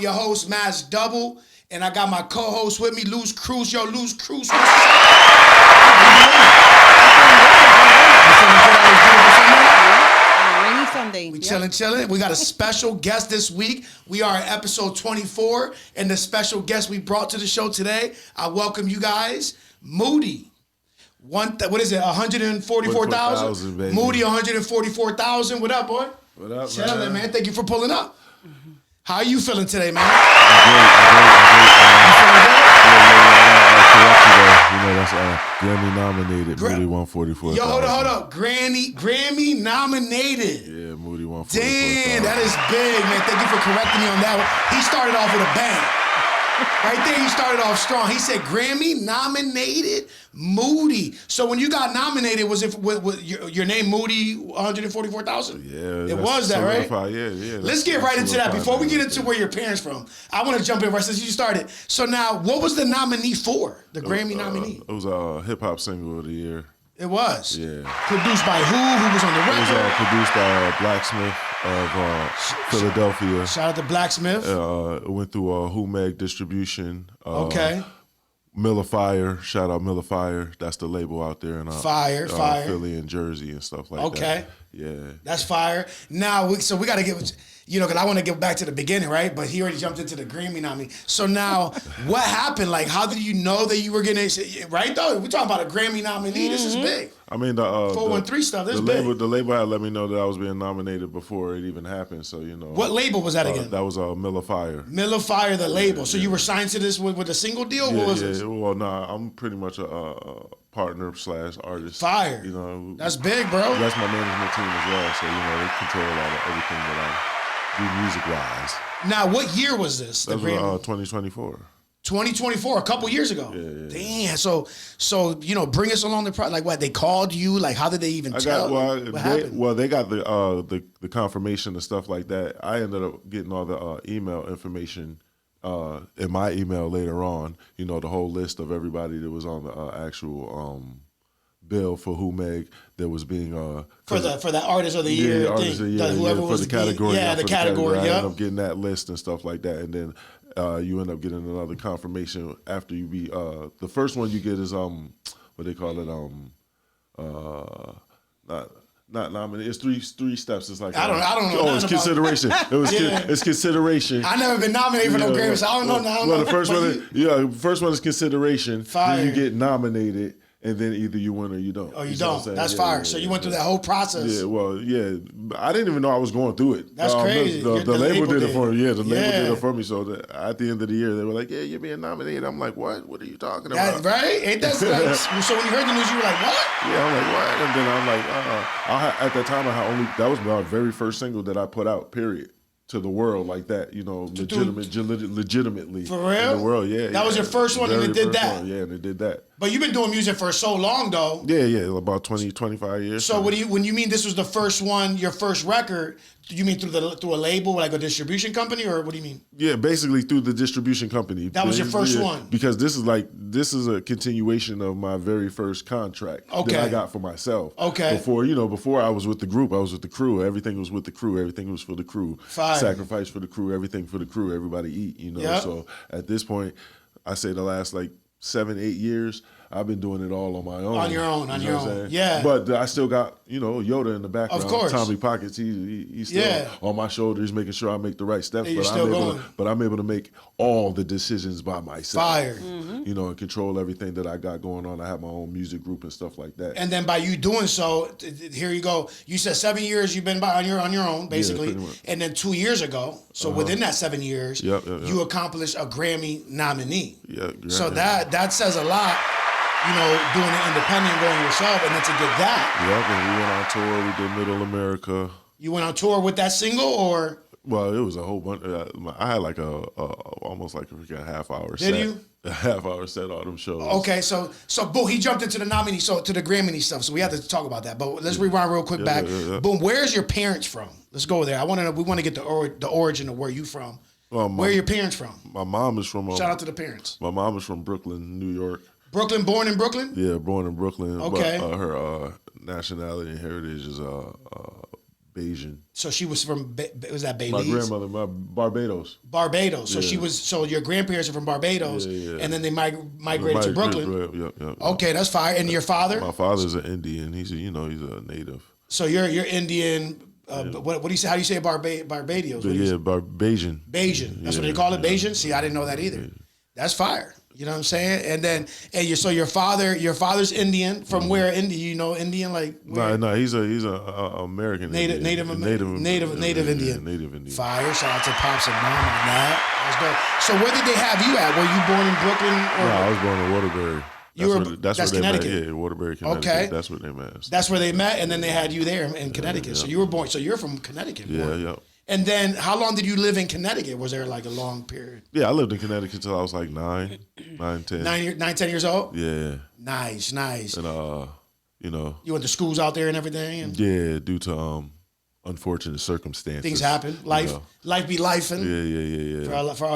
your host, Mass Double, and I got my co-host with me, Luz Cruz. Yo, Luz Cruz. Rainy Sunday. We chilling. We got a special guest this week. We are at episode 24, and the special guest we brought to the show today, I welcome you guys, Moody. What is it? 144,000. Moody, 144,000. What up, boy? What up, chilling, man? Thank you for pulling up. Mm-hmm. How are you feeling today, man? You know, that's Grammy nominated. Moody 144. Yo, hold up. Grammy nominated. Yeah, Moody 144. Damn, that is big, man. Thank you for correcting me on that one. He started off with a bang. Right there, he started off strong. He said Grammy nominated Moody. So when you got nominated, was it with your name Moody 144,000? Yeah, it was that, right? Yeah. Let's get right into that. Before we get into where your parents from, I want to jump in right since you started. So now, what was the nominee for? The Grammy nominee? It was a hip hop single of the year. It was? Yeah. Produced by who? Who was on the record? It was produced by Blacksmith of Philadelphia. Shout out to Blacksmith. It went through Who Meg Distribution. Okay. Miller Fire. Shout out Miller Fire. That's the label out there in Fire. Philly and Jersey and stuff like that. Okay. Yeah. That's fire. Now, we got to get, because I want to get back to the beginning, right? But he already jumped into the Grammy nominee. So now, what happened? Like, how did you know that you were going to, right, though? We're talking about a Grammy nominee. This is big. I mean, the 413 stuff, this is big. The label had let me know that I was being nominated before it even happened, so, you know. What label was that again? That was Miller Fire. Miller Fire, the label. So you were signed to this with a single deal? What was this? Well, nah, I'm pretty much a partner / artist. Fire. You know. That's big, bro. That's my management team as well, so, you know, they control a lot of everything that I do music-wise. Now, what year was this? That was 2024. 2024, a couple years ago. Yeah. Damn. So bring us along the process. Like, what, they called you? Like, how did they even tell? What happened? They got the confirmation and stuff like that. I ended up getting all the email information in my email later on. You know, the whole list of everybody that was on the actual bill for Who Meg that was being for that artist of the year thing. Whoever was the category. The category. I ended up getting that list and stuff like that, and then you end up getting another confirmation after you be the first one you get is what they call it not nominated. It's three steps. It's like I don't know. Oh, it's consideration. It's consideration. I never been nominated for no Grammys. So I don't know now. Well, the first one is consideration. Fire. Then you get nominated. And then either you win or you don't. Oh, you don't. That's fire. So you went through that whole process. Yeah, well, yeah. I didn't even know I was going through it. That's crazy. The label did it for me. Yeah, the label Yeah. did it for me. So at the end of the year, they were like, yeah, you're being nominated. I'm like, what? What are you talking about? Right? Ain't that like, so when you heard the news, you were like, what? Yeah, I'm like, what? And then I'm like, at that time, that was my very first single that I put out, period. To the world like that, you know, legitimately. For real? In the world, yeah. That was your first one and it did that? Yeah, and it did that. But you've been doing music for so long, though. Yeah, about 20, 25 years. So when you mean this was the first one, your first record, do you mean through a label, like a distribution company, or what do you mean? Yeah, basically through the distribution company. That was your first one? Because this is a continuation of my very first contract that I got for myself. Okay. Before I was with the group, I was with the crew. Everything was with the crew. Everything was for the crew. Fire. Sacrifice for the crew. Everything for the crew. Everybody eat, you know. Yep. So at this point, I say the last 7-8 years, I've been doing it all on my own. On your own. Yeah. But I still got, Yoda in the background. Of course. Tommy Pockets, he's still on my shoulders, making sure I make the right steps. But I'm able to make all the decisions by myself. Fire. And control everything that I got going on. I have my own music group and stuff like that. And then by you doing so, here you go. You said 7 years you've been on your own, basically. pretty much. And then 2 years ago, so within that 7 years, Yep. you accomplished a Grammy nominee. Yeah. So that says a lot. Doing it independent, going yourself, and then to get that. Yep, and we went on tour. We did Middle America. You went on tour with that single, or? Well, it was a whole bunch. I had almost like a half-hour set. Did you? A half-hour set, all them shows. Okay, so boom, he jumped into the nominee, to the Grammy stuff. So we have to talk about that. But let's rewind real quick back. Yeah. Boom, where's your parents from? Let's go there. We want to get the origin of where you from. Well, where are your parents from? My mom is from. Shout out to the parents. My mom is from Brooklyn, New York. Brooklyn, born in Brooklyn? Yeah, born in Brooklyn. Okay. But her nationality and heritage is Bayesian. So she was from, was that My Belize? grandmother, Barbados. Barbados. So Yeah. so your grandparents are from Barbados, Yeah. and then they migrated to Brooklyn. Yep. Okay, that's fine. And your father? My father's an Indian. He's a native. So you're Indian. What do you say? How do you say Barbados? What do you say? Bayesian. Bayesian. That's what they call it, Bayesian. See, I didn't know that either. That's fire. You know what I'm saying? And then, so your father's Indian. From where Indian? You know Indian like? Where? No, he's a American Native Indian. Native Indian. Native Indian. Fire. Shout out to Pops and Mom on that. That's dope. So where did they have you at? Were you born in Brooklyn? Or? No, I was born in Waterbury. That's where Connecticut. They met. Yeah, Waterbury, Connecticut. Okay. That's where they met. That's where they met, and then they had you there in Connecticut. So you were born. So you're from Connecticut. Yeah. And then, how long did you live in Connecticut? Was there like a long period? Yeah, I lived in Connecticut till I was like 9, 10. 10 years old. Yeah. Nice. And You went to schools out there and everything. And yeah, due to unfortunate circumstances, things happen. Life be lifing. Yeah.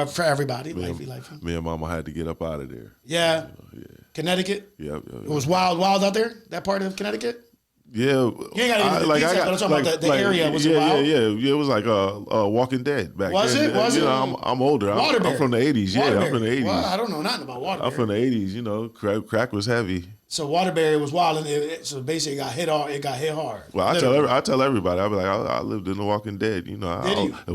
For everybody, life be lifing. Me and Mama had to get up out of there. Yeah. Yeah. Connecticut. Yep. It was wild out there. That part of Connecticut. Yeah, You ain't got to but I'm talking about the area. Was it wild? Yeah. It was like Walking Dead back was then. It? Was it? I'm older. I'm from the 80s. Yeah, I'm from the 80s. Well, I don't know nothing about Waterbury. I'm from the 80s. Crack was heavy. So Waterbury was wild, and so basically it got hit hard. Well, I tell everybody. I be like, I lived in The Walking Dead. You know, Did you? It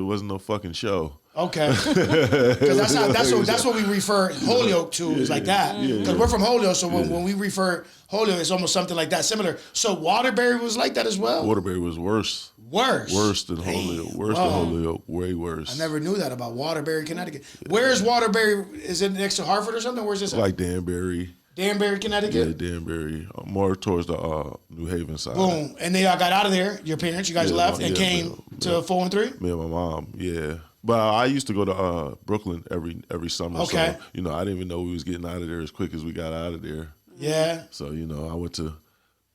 wasn't no fucking show. Okay, because that's what we refer Holyoke to is like that. Because we're from Holyoke, so when we refer Holyoke, it's almost something like that, similar. So Waterbury was like that as well. Waterbury was worse. Worse than Holyoke. Worse than Holyoke. Way worse. I never knew that about Waterbury, Connecticut. Where is Waterbury? Is it next to Hartford or something? Where's this? Like Danbury. Danbury, Connecticut? Yeah, Danbury. More towards the New Haven side. Boom. And they all got out of there. Your parents, you guys left and came to 413? Me and my mom, yeah. But I used to go to Brooklyn every summer. Okay. So, I didn't even know we was getting out of there as quick as we got out of there. Yeah. So, I went to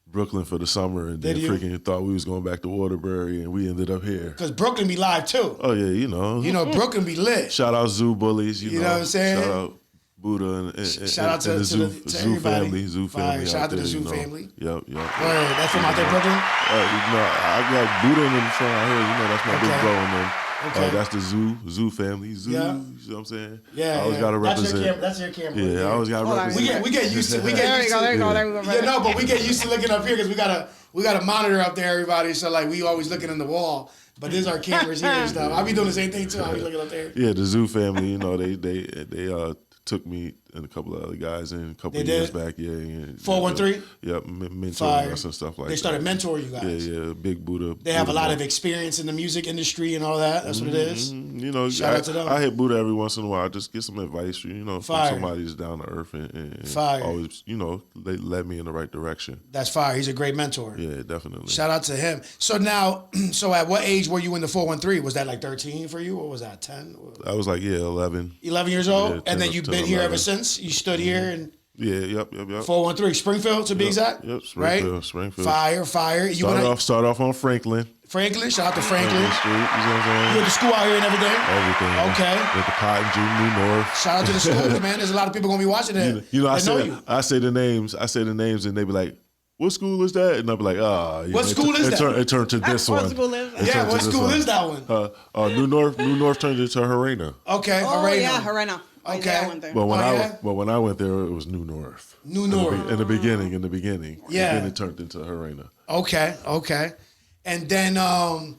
Brooklyn for the summer and then freaking thought we was going back to Waterbury and we ended up here. Because Brooklyn be live too. Oh, yeah, Brooklyn be lit. Shout out Zoo Bullies, You know what I'm saying? Shout out Buddha and shout out to the Zoo everybody. family. Shout out to the Zoo family. Yep. Word, that's from out there, Brooklyn? I got Buddha and them from out here. That's my big bro. And then that's the Zoo family. Zoo, you know what I'm saying? Yeah. I always got to represent. That's your camera. Yeah, I always got to represent. We get used to. There you go. Yeah, no, but we get used to looking up here because we got a monitor up there, everybody. So like we always looking in the wall. But these are cameras here and stuff. I be doing the same thing too. I be looking up there. Yeah, the Zoo family. They took me and a couple of other guys in a couple of years back. Yeah. 413? Yep, mentoring us and stuff like that. They started mentoring you guys. Yeah, Big Buddha. They have a lot of experience in the music industry and all that. That's what it is. Shout out to them. I hit Buddha every once in a while. Just get some advice, from somebody that's down to earth and always, they led me in the right direction. That's fire. He's a great mentor. Yeah, definitely. Shout out to him. So now, at what age were you in the 413? Was that like 13 for you? Or was that 10? I was like, 11. 11 years old? Yeah, 10, and then you've been 11. here ever since? You stood here and... Yeah, yep. 413, Springfield to be exact? Yep, Springfield. Fire. Start off on Franklin. Shout out to Franklin. Street, you know what I'm saying? You went to school out here and everything? Everything. Okay. With the Cotton Junior New North. Shout out to the schools, man. There's a lot of people going to be watching that. I say the names and they be like, what school is that? And I'll be like, What school is that? It turned to this one. What school is that? Yeah, what school is that one? New North turned into Harena. Okay, Harena. Okay. But when I went there, it was New North. New North. In the beginning. Yeah. And then it turned into Harena. Okay. And then, what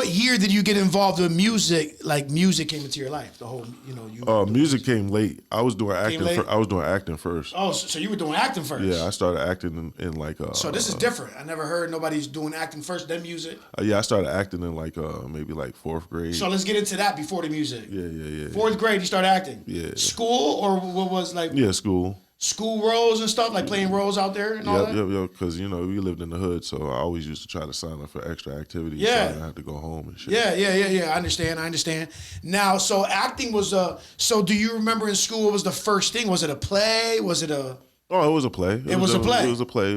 year did you get involved with music? Like music came into your life, the whole, music came late. I was doing acting. I was doing acting first. Oh, so you were doing acting first? Yeah, I started acting in like. So this is different. I never heard nobody's doing acting first, then music. Yeah, I started acting in like maybe like 4th grade. So let's get into that before the music. Yeah. 4th grade, you started acting. Yeah. School or what was like? Yeah, school. School roles and stuff, like playing roles out there and all that? Yep, because, we lived in the hood, so I always used to try to sign up for extra activities so I didn't have to go home and shit. Yeah, I understand. Now, so acting was so do you remember in school what was the first thing? Was it a play? Was it a... Oh, it was a play. It was a play. It was a play.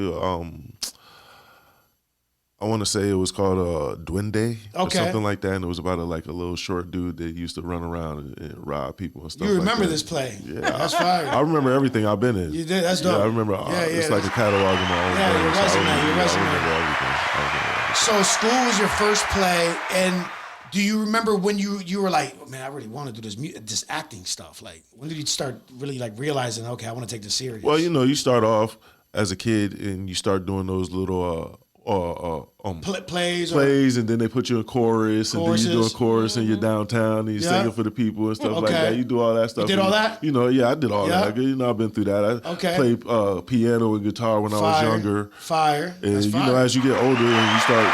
I want to say it was called Duende or Okay. something like that, and it was about a little short dude that used to run around and rob people and stuff. You remember like that. this play? Yeah, that's fire. I remember everything I've been in. You did. That's dope. Yeah, I remember. It's like a catalog in my own Yeah, brain. your So resume, I your resume. remember everything. I remember everything. So school was your first play, and do you remember when you were like, oh, man, I really want to do this acting stuff? Like, when did you start really realizing, okay, I want to take this serious? Well, you start off as a kid and you start doing those little plays, and then they put you in chorus, and then you do a chorus, and you're downtown, and you're singing for the people and stuff like that. You do all that stuff. You did all that? Yeah, I did all that. I've been through that. I played piano and guitar when I was younger. Fire. And That's fire. as you get older and you start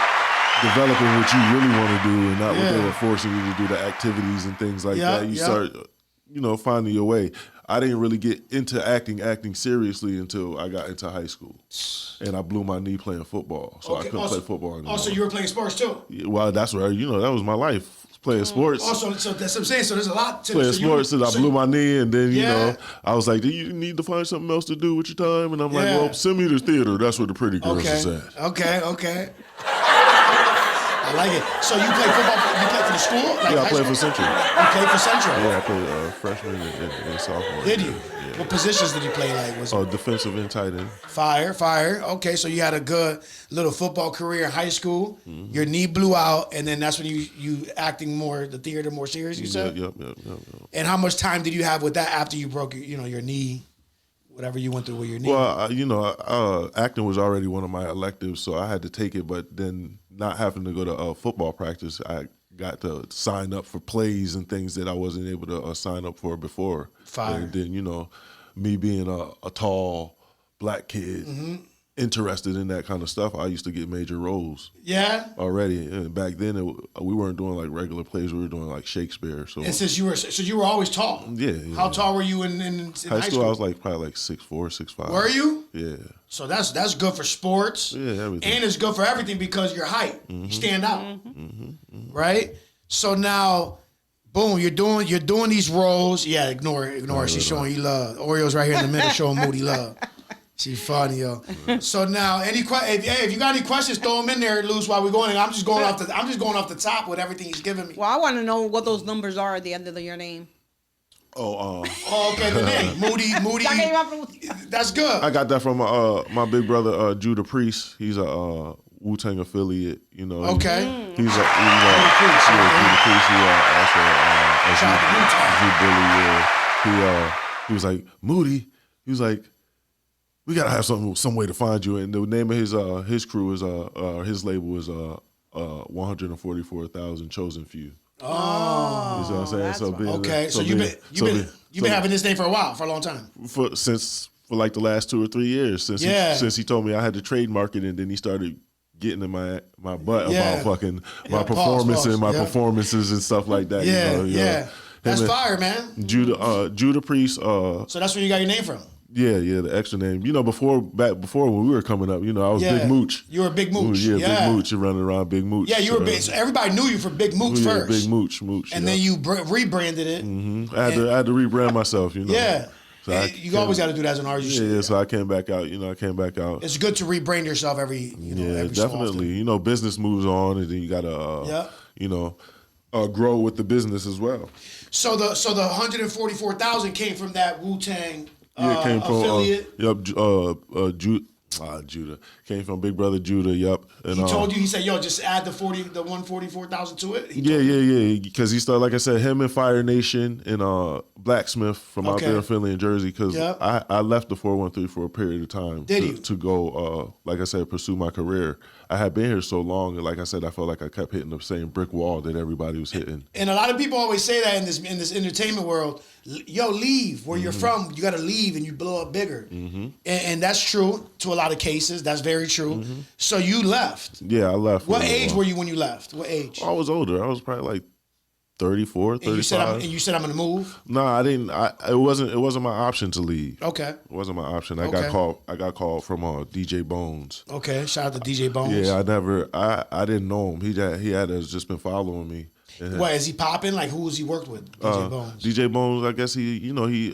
developing what you really want to do, and not what they were forcing you to do, the activities and things like that, you start, finding your way. I didn't really get into acting seriously until I got into high school, and I blew my knee playing football, so I couldn't play football anymore. Also, you were playing sports too. Yeah, well, that's right. That was my life, playing sports. Also, so that's what I'm saying. So there's a lot to playing sports. I blew my knee, and then I was like, "Do you need to find something else to do with your time?" And I'm like, "Well, send me to theater. That's where the pretty girls is at." Okay. I like it. So you play football? You play for the school? I played for Central. You played for Central? Yeah, I played freshman and sophomore. Did you? Yeah. What positions did you play? Defensive and tight end. Fire. Okay, so you had a good little football career in high school. Mm-hmm. Your knee blew out, and then that's when you acting the theater more serious. You said. Yep. And how much time did you have with that after you broke your knee? Whatever you went through with your knee. Well, acting was already one of my electives, so I had to take it. But then, not having to go to football practice, I got to sign up for plays and things that I wasn't able to sign up for before. Fire. And then, me being a tall black kid, interested in that kind of stuff, I used to get major roles. Yeah. Already, and back then we weren't doing regular plays; we were doing Shakespeare. So, and since you were always tall. Yeah. How tall were you in high school? I was probably 6'4", 6'5". Were you? Yeah. So that's good for sports. Yeah, everything. And it's good for everything because your height, you stand out, right? So now, boom, you're doing these roles. Yeah, ignore her. She's showing you love. Oreo's right here in the middle, showing Moody love. She's funny, yo. So now, if you got any questions, throw them in there, Luz, while we're going. I'm just going off the top with everything he's giving me. Well, I want to know what those numbers are at the end of your name. Okay, the name Moody. That's good. I got that from my big brother Judah Priest. He's a Wu-Tang affiliate. Okay. He's a Judah Priest. He also a bully. He was like, Moody. He was like, we gotta have some way to find you. And the name of his crew is his label is 144,000 Chosen Few. Oh, you know what I'm saying? So you've been having this name for a while, for a long time. For the last 2 or 3 years since he told me I had to trademark it, and then he started getting in my butt about fucking my performance and my performances and stuff like that. Yeah. That's fire, man. Judah Priest. So that's where you got your name from. Yeah, the extra name. Before when we were coming up, I was Big Mooch. You were Big Mooch. Big Mooch. You're running around Big Mooch. Yeah, you were big. So everybody knew you for Big Mooch first. Big Mooch. And then you rebranded it. Mm-hmm. I had to rebrand myself. Yeah. So you always got to do that as an artist. Yeah. So I came back out. It's good to rebrand yourself every. Every definitely. So business moves on, and then you gotta. Grow with the business as well. So the 144,000 came from that Wu-Tang. Yeah, it came affiliate. from Judah. Came from Big Brother Judah. Yep. And, he told you. He said, "Yo, just add the 144,000 to it." Yeah. Because he started, like I said, him and Fire Nation and Blacksmith from out there in Philly and Jersey. Because I left the 413 for a period of time to go, like I said, pursue my career. I had been here so long, and like I said, I felt like I kept hitting the same brick wall that everybody was hitting. And a lot of people always say that in this entertainment world, yo, leave where you're from. You got to leave, and you blow up bigger. And that's true to a lot of cases. That's very true. So you left. Yeah, I left. What age were you when you left? What age? I was older. I was probably like 34, 35. And you said I'm gonna move? No, I didn't. It wasn't my option to leave. Okay. It wasn't my option. I got called from DJ Bones. Okay. Shout out to DJ Bones. Yeah, I didn't know him. He had just been following me. What is he popping? Like who was he worked with? DJ Bones. DJ Bones, I guess he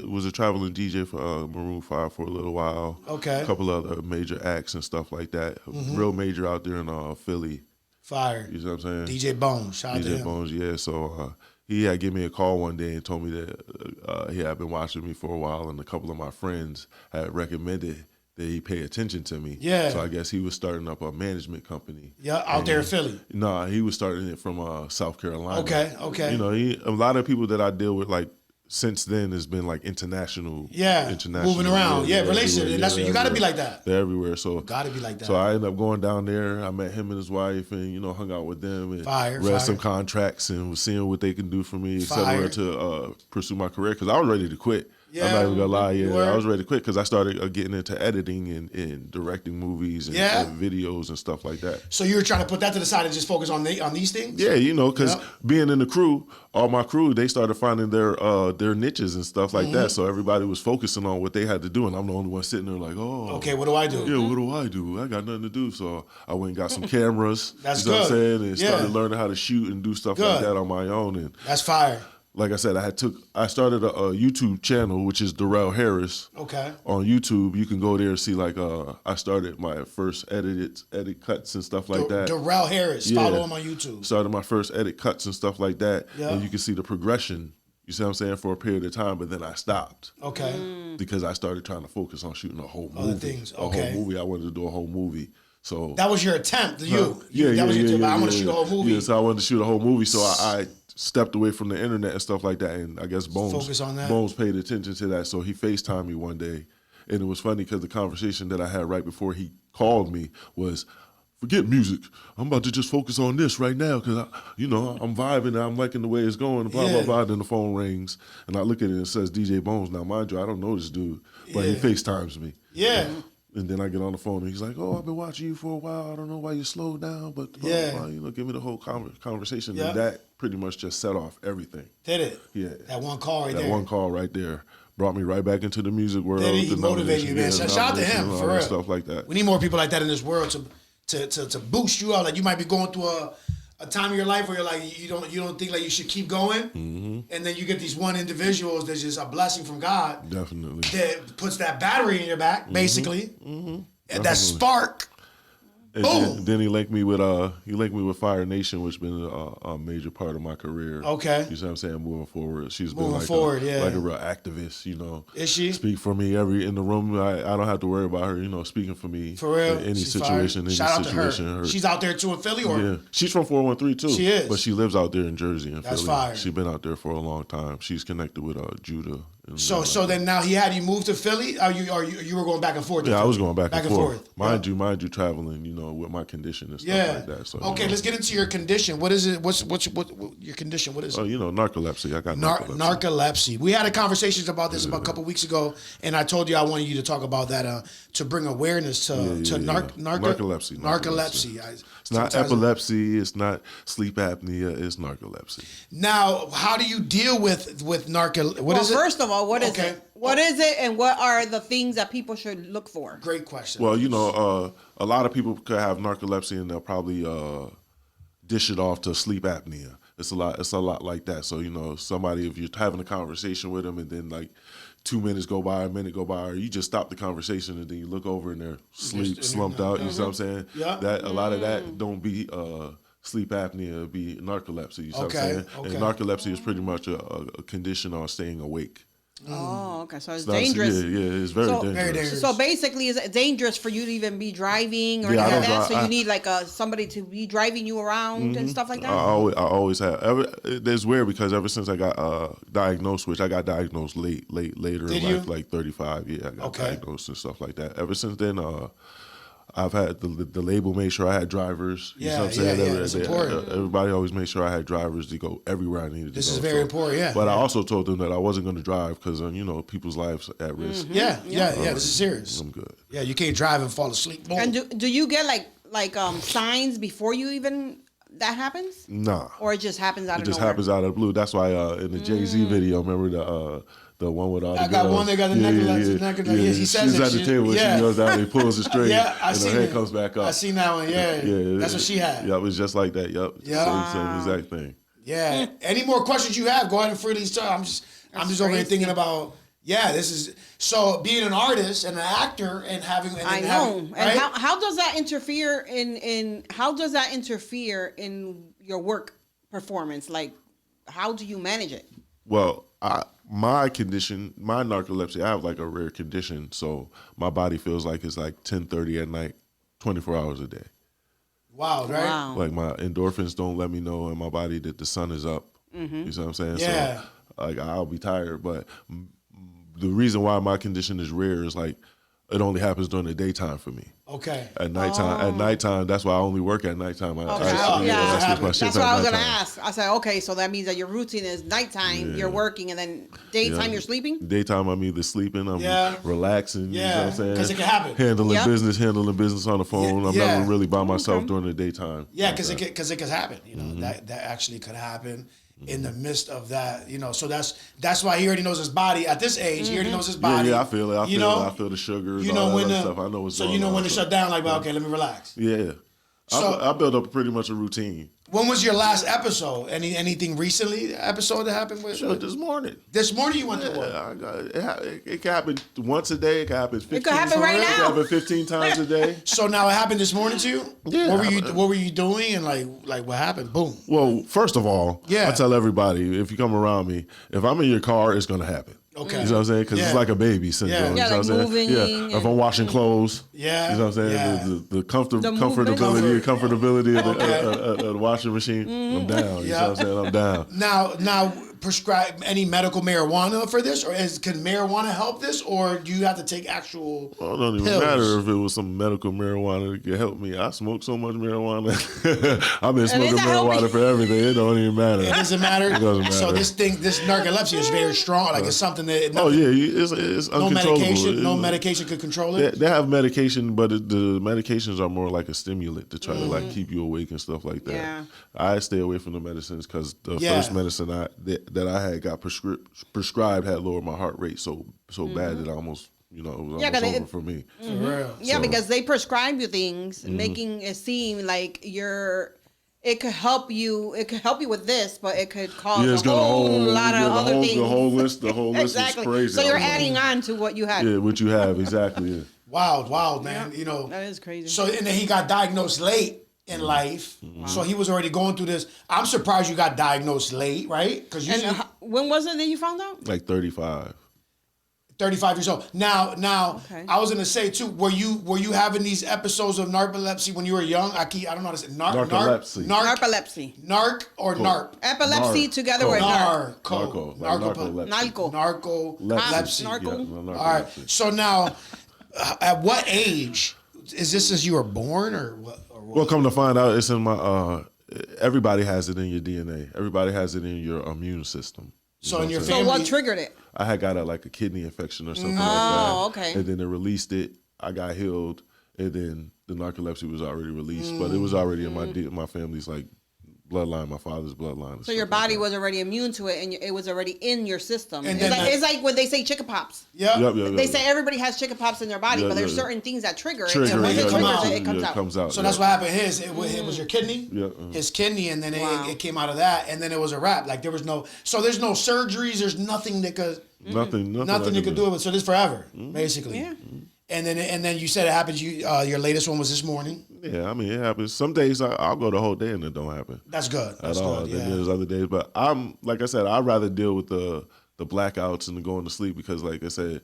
was a traveling DJ for Maroon 5 for a little while. Okay. A couple other major acts and stuff like that. Real major out there in Philly. Fire. You know what I'm saying? DJ Bones. Shout out to DJ him. Bones, yeah. So he had given me a call one day and told me that he had been watching me for a while, and a couple of my friends had recommended that he pay attention to me. Yeah. So I guess he was starting up a management company. Yeah, out there in Philly. No, he was starting it from South Carolina. Okay. You know, a lot of people that I deal with, like, since then has been like international. Yeah, moving around. Yeah, relationship. everywhere, That's what you got to be like that. They're everywhere. So Got to be like that. So I ended up going down there. I met him and his wife, and hung out with them and read some contracts and was seeing what they can do for me, etc., to pursue my career because I was ready to quit. Yeah. I'm not even gonna lie. Yeah, I was ready to quit because I started getting into editing and directing movies and videos and stuff like that. So you were trying to put that to the side and just focus on these things? Yeah, because being in the crew, all my crew, they started finding their niches and stuff like that. So everybody was focusing on what they had to do, and I'm the only one sitting there like, oh, okay, what do I do? Yeah, what do I do? I got nothing to do. So I went and got some cameras. That's you know good. what I'm saying? And started learning how to shoot and do stuff like that on my own. And that's fire. Like I said, I started a YouTube channel, which is Darrell Harris. Okay. On YouTube, you can go there and see I started my first edit cuts and stuff like that. Darrell Harris, follow him on YouTube. Started my first edit cuts and stuff like that, yeah. And you can see the progression. You see what I'm saying, for a period of time, but then I stopped. Okay. Because I started trying to focus on shooting a whole movie. Other things. Okay. A whole movie. I wanted to do a whole movie. So that was your attempt. I want to shoot a whole movie. Yeah, so I wanted to shoot a whole movie. So I stepped away from the internet and stuff like that, and I guess Bones paid attention to that. So he FaceTimed me one day, and it was funny because the conversation that I had right before he called me was, forget music. I'm about to just focus on this right now because I'm vibing and I'm liking the way it's going. Blah blah blah. Then the phone rings and I look at it and it says DJ Bones. Now, mind you, I don't know this dude, but he FaceTimes me. Yeah. And then I get on the phone and he's like, "Oh, I've been watching you for a while. I don't know why you slowed down, but blah, blah, blah. Give me the whole conversation." And that pretty much just set off everything. Did it? Yeah. That one call right there. That one call right there brought me right back into the music world. Did he motivated you, man? Shout out to him for real. Stuff like that. We need more people like that in this world to boost you out. Like you might be going through a time of your life where you're like you don't think like you should keep going, and then you get these one individuals that's just a blessing from God. Definitely. That puts that battery in your back, basically, and that spark. And then he linked me with Fire Nation, which has been a major part of my career. Okay. You see what I'm saying? Moving forward. She's moving been like a real activist, Is she? Speak for me in the room. I don't have to worry about her, speaking for me. For real? In any She's situation. Shout out to her. She's out there too in Philly, or? Yeah. She's from 413 too. She is. But she lives out there in Jersey and That's Philly. fire. She's been out there for a long time. She's connected with Judah. So then now he had you move to Philly? Or you were going back and forth? Yeah, I was going back and forth. Mind you, traveling, with my condition and stuff like that. So, okay, let's get into your condition. What is it? What's your condition? What is it? Oh, narcolepsy. I got narcolepsy. Narcolepsy. We had a conversation about this about a couple weeks ago, and I told you I wanted you to talk about that to bring awareness to narcolepsy. Narcolepsy. It's not epilepsy. It's not sleep apnea. It's narcolepsy. Now, how do you deal with narcolepsy? What is it? First of all, what is it? What is it, and what are the things that people should look for? Great question. Well, a lot of people could have narcolepsy and they'll probably dish it off to sleep apnea. It's a lot like that. So, somebody, if you're having a conversation with them and then like 2 minutes go by, a minute go by, or you just stop the conversation and then you look over and they're slumped out. You see what I'm saying? Yeah. That a lot of that don't be sleep apnea, be narcolepsy. You see what I'm saying? Okay. And narcolepsy is pretty much a condition on staying awake. Oh, okay. So it's dangerous. Yeah, it's very dangerous. So basically, is it dangerous for you to even be driving or anything like that? So you need like somebody to be driving you around and stuff like that? I always have. It's weird because ever since I got diagnosed, which I got diagnosed later in life, like 35. Yeah, I got diagnosed and stuff like that. Ever since then, I've had the label made sure I had drivers. You know what I'm saying? It's important. Everybody always made sure I had drivers to go everywhere I needed to go. This is very important, yeah. But I also told them that I wasn't going to drive because, people's lives at risk. Yeah, this is serious. I'm good. Yeah, you can't drive and fall asleep. Boom. And do you get like signs before you even that happens? Nah. Or it just happens out of nowhere? It just happens out of the blue. That's why in the Jay-Z video, remember the one with all the I got girls. one that got the necklace. Yeah, he says she's at the table. She goes down. He pulls the string. And her head comes back up. I seen that one. Yeah. That's what she had. Yeah, it was just like that. Yep. Same exact thing. Yeah. Any more questions you have? Go ahead and freely start. I'm just over here crazy. thinking about. Yeah, this is so being an artist and an actor and having. And I know. having, right? And how does that interfere in your work performance? Like, how do you manage it? Well, my condition, my narcolepsy, I have like a rare condition, so my body feels like it's like 10:30 at night, 24 hours a day. Wow, right? Wow. Like my endorphins don't let me know in my body that the sun is up. You see what I'm saying? Yeah. So like I'll be tired, but the reason why my condition is rare is like it only happens during the daytime for me. Okay. At nighttime, that's why I only work at nighttime. Okay. That's what I was gonna ask. I said, okay, so that means that your routine is nighttime, you're working, and then daytime you're sleeping. Daytime I'm either sleeping, I'm relaxing. You know what I'm saying? Because it can happen. Handling business on the phone. I'm never really by myself during the daytime. Yeah, because it could happen. You know, that actually could happen in the midst of that. You know, so that's why he already knows his body at this age. He already knows his body. Yeah, I feel it. I feel the sugars. You know when the stuff. I know what's going on. When to shut down. Like, well, okay, let me relax. Yeah. So I built up pretty much a routine. When was your last episode? Anything recently? Episode that happened with? This morning. This morning you went to work. It can happen once a day. It can happen 15 It could happen right It now. can happen 15 times a day. So now it happened this morning to you? Yeah. What were you doing and like what happened? Boom. Well, first of all, I tell everybody, if you come around me, if I'm in your car, it's gonna happen. Okay. You know what I'm saying? Because it's like a baby syndrome. Yeah, You know like what I'm saying? moving. If I'm washing clothes. Yeah. You know what I'm saying? Yeah. The movement. comfortability of the washing machine. I'm down. You know what I'm saying? I'm down. Now prescribe any medical marijuana for this, or can marijuana help this, or do you have to take actual Well, it don't even pills? matter if it was some medical marijuana that could help me. I smoke so much marijuana. I've been smoking marijuana for everything. It don't even matter. It doesn't matter. It doesn't matter. So this narcolepsy is very strong. Like it's something that it's no uncontrollable. No medication could control it. They have medication, but the medications are more like a stimulant to try to like keep you awake and stuff like that. Yeah. I stay away from the medicines because the first medicine that I had got prescribed had lowered my heart rate so bad that I almost it was almost over for me. For real. Yeah, because they prescribe you things, making it seem like it could help you. It could help you with this, but it could cause a whole lot of other things. The whole list exactly. is crazy. So you're adding on to what you had. Yeah, what you have exactly. Yeah. Wild, man. Yeah. You know That is crazy. So and then he got diagnosed late in life, so he was already going through this. I'm surprised you got diagnosed late, right? Because usually when was it that you found out? Like 35. 35 years old. Now, Okay. I was gonna say too. Were you having these episodes of narcolepsy when you were young? I don't know how to say Narcolepsy. Narcolepsy. Narc or narp? Epilepsy together with Narco. Narcolepsy. Narco. All right. So now, at what age is this? Since you were born, or what? Well, come to find out, it's in my. Everybody has it in your DNA. Everybody has it in your immune system. So in your So family. what triggered it? I had got like a kidney infection or something like that. Oh, okay. And then they released it. I got healed, and then the narcolepsy was already released, but it was already in my family's like bloodline, my father's bloodline. So your body was already immune to it, and it was already in your system. And It's like when they say chicken pops. Yep. They say everybody has chicken pops in their body, but there's certain things that trigger it. And once it it triggers comes it, it comes out. So that's what happened. It was your kidney. Yeah. His kidney, and then it came out of that, and then it was a wrap. Like there's no surgeries. There's nothing that could. Nothing you could do it. So this forever, basically. Yeah. And then you said it happened. Your latest one was this morning. Yeah, I mean it happens. Some days I'll go the whole day and it don't happen. That's good. That's at all. good. Then Yeah. there's other days, but like I said, I'd rather deal with the blackouts and the going to sleep because, like I said,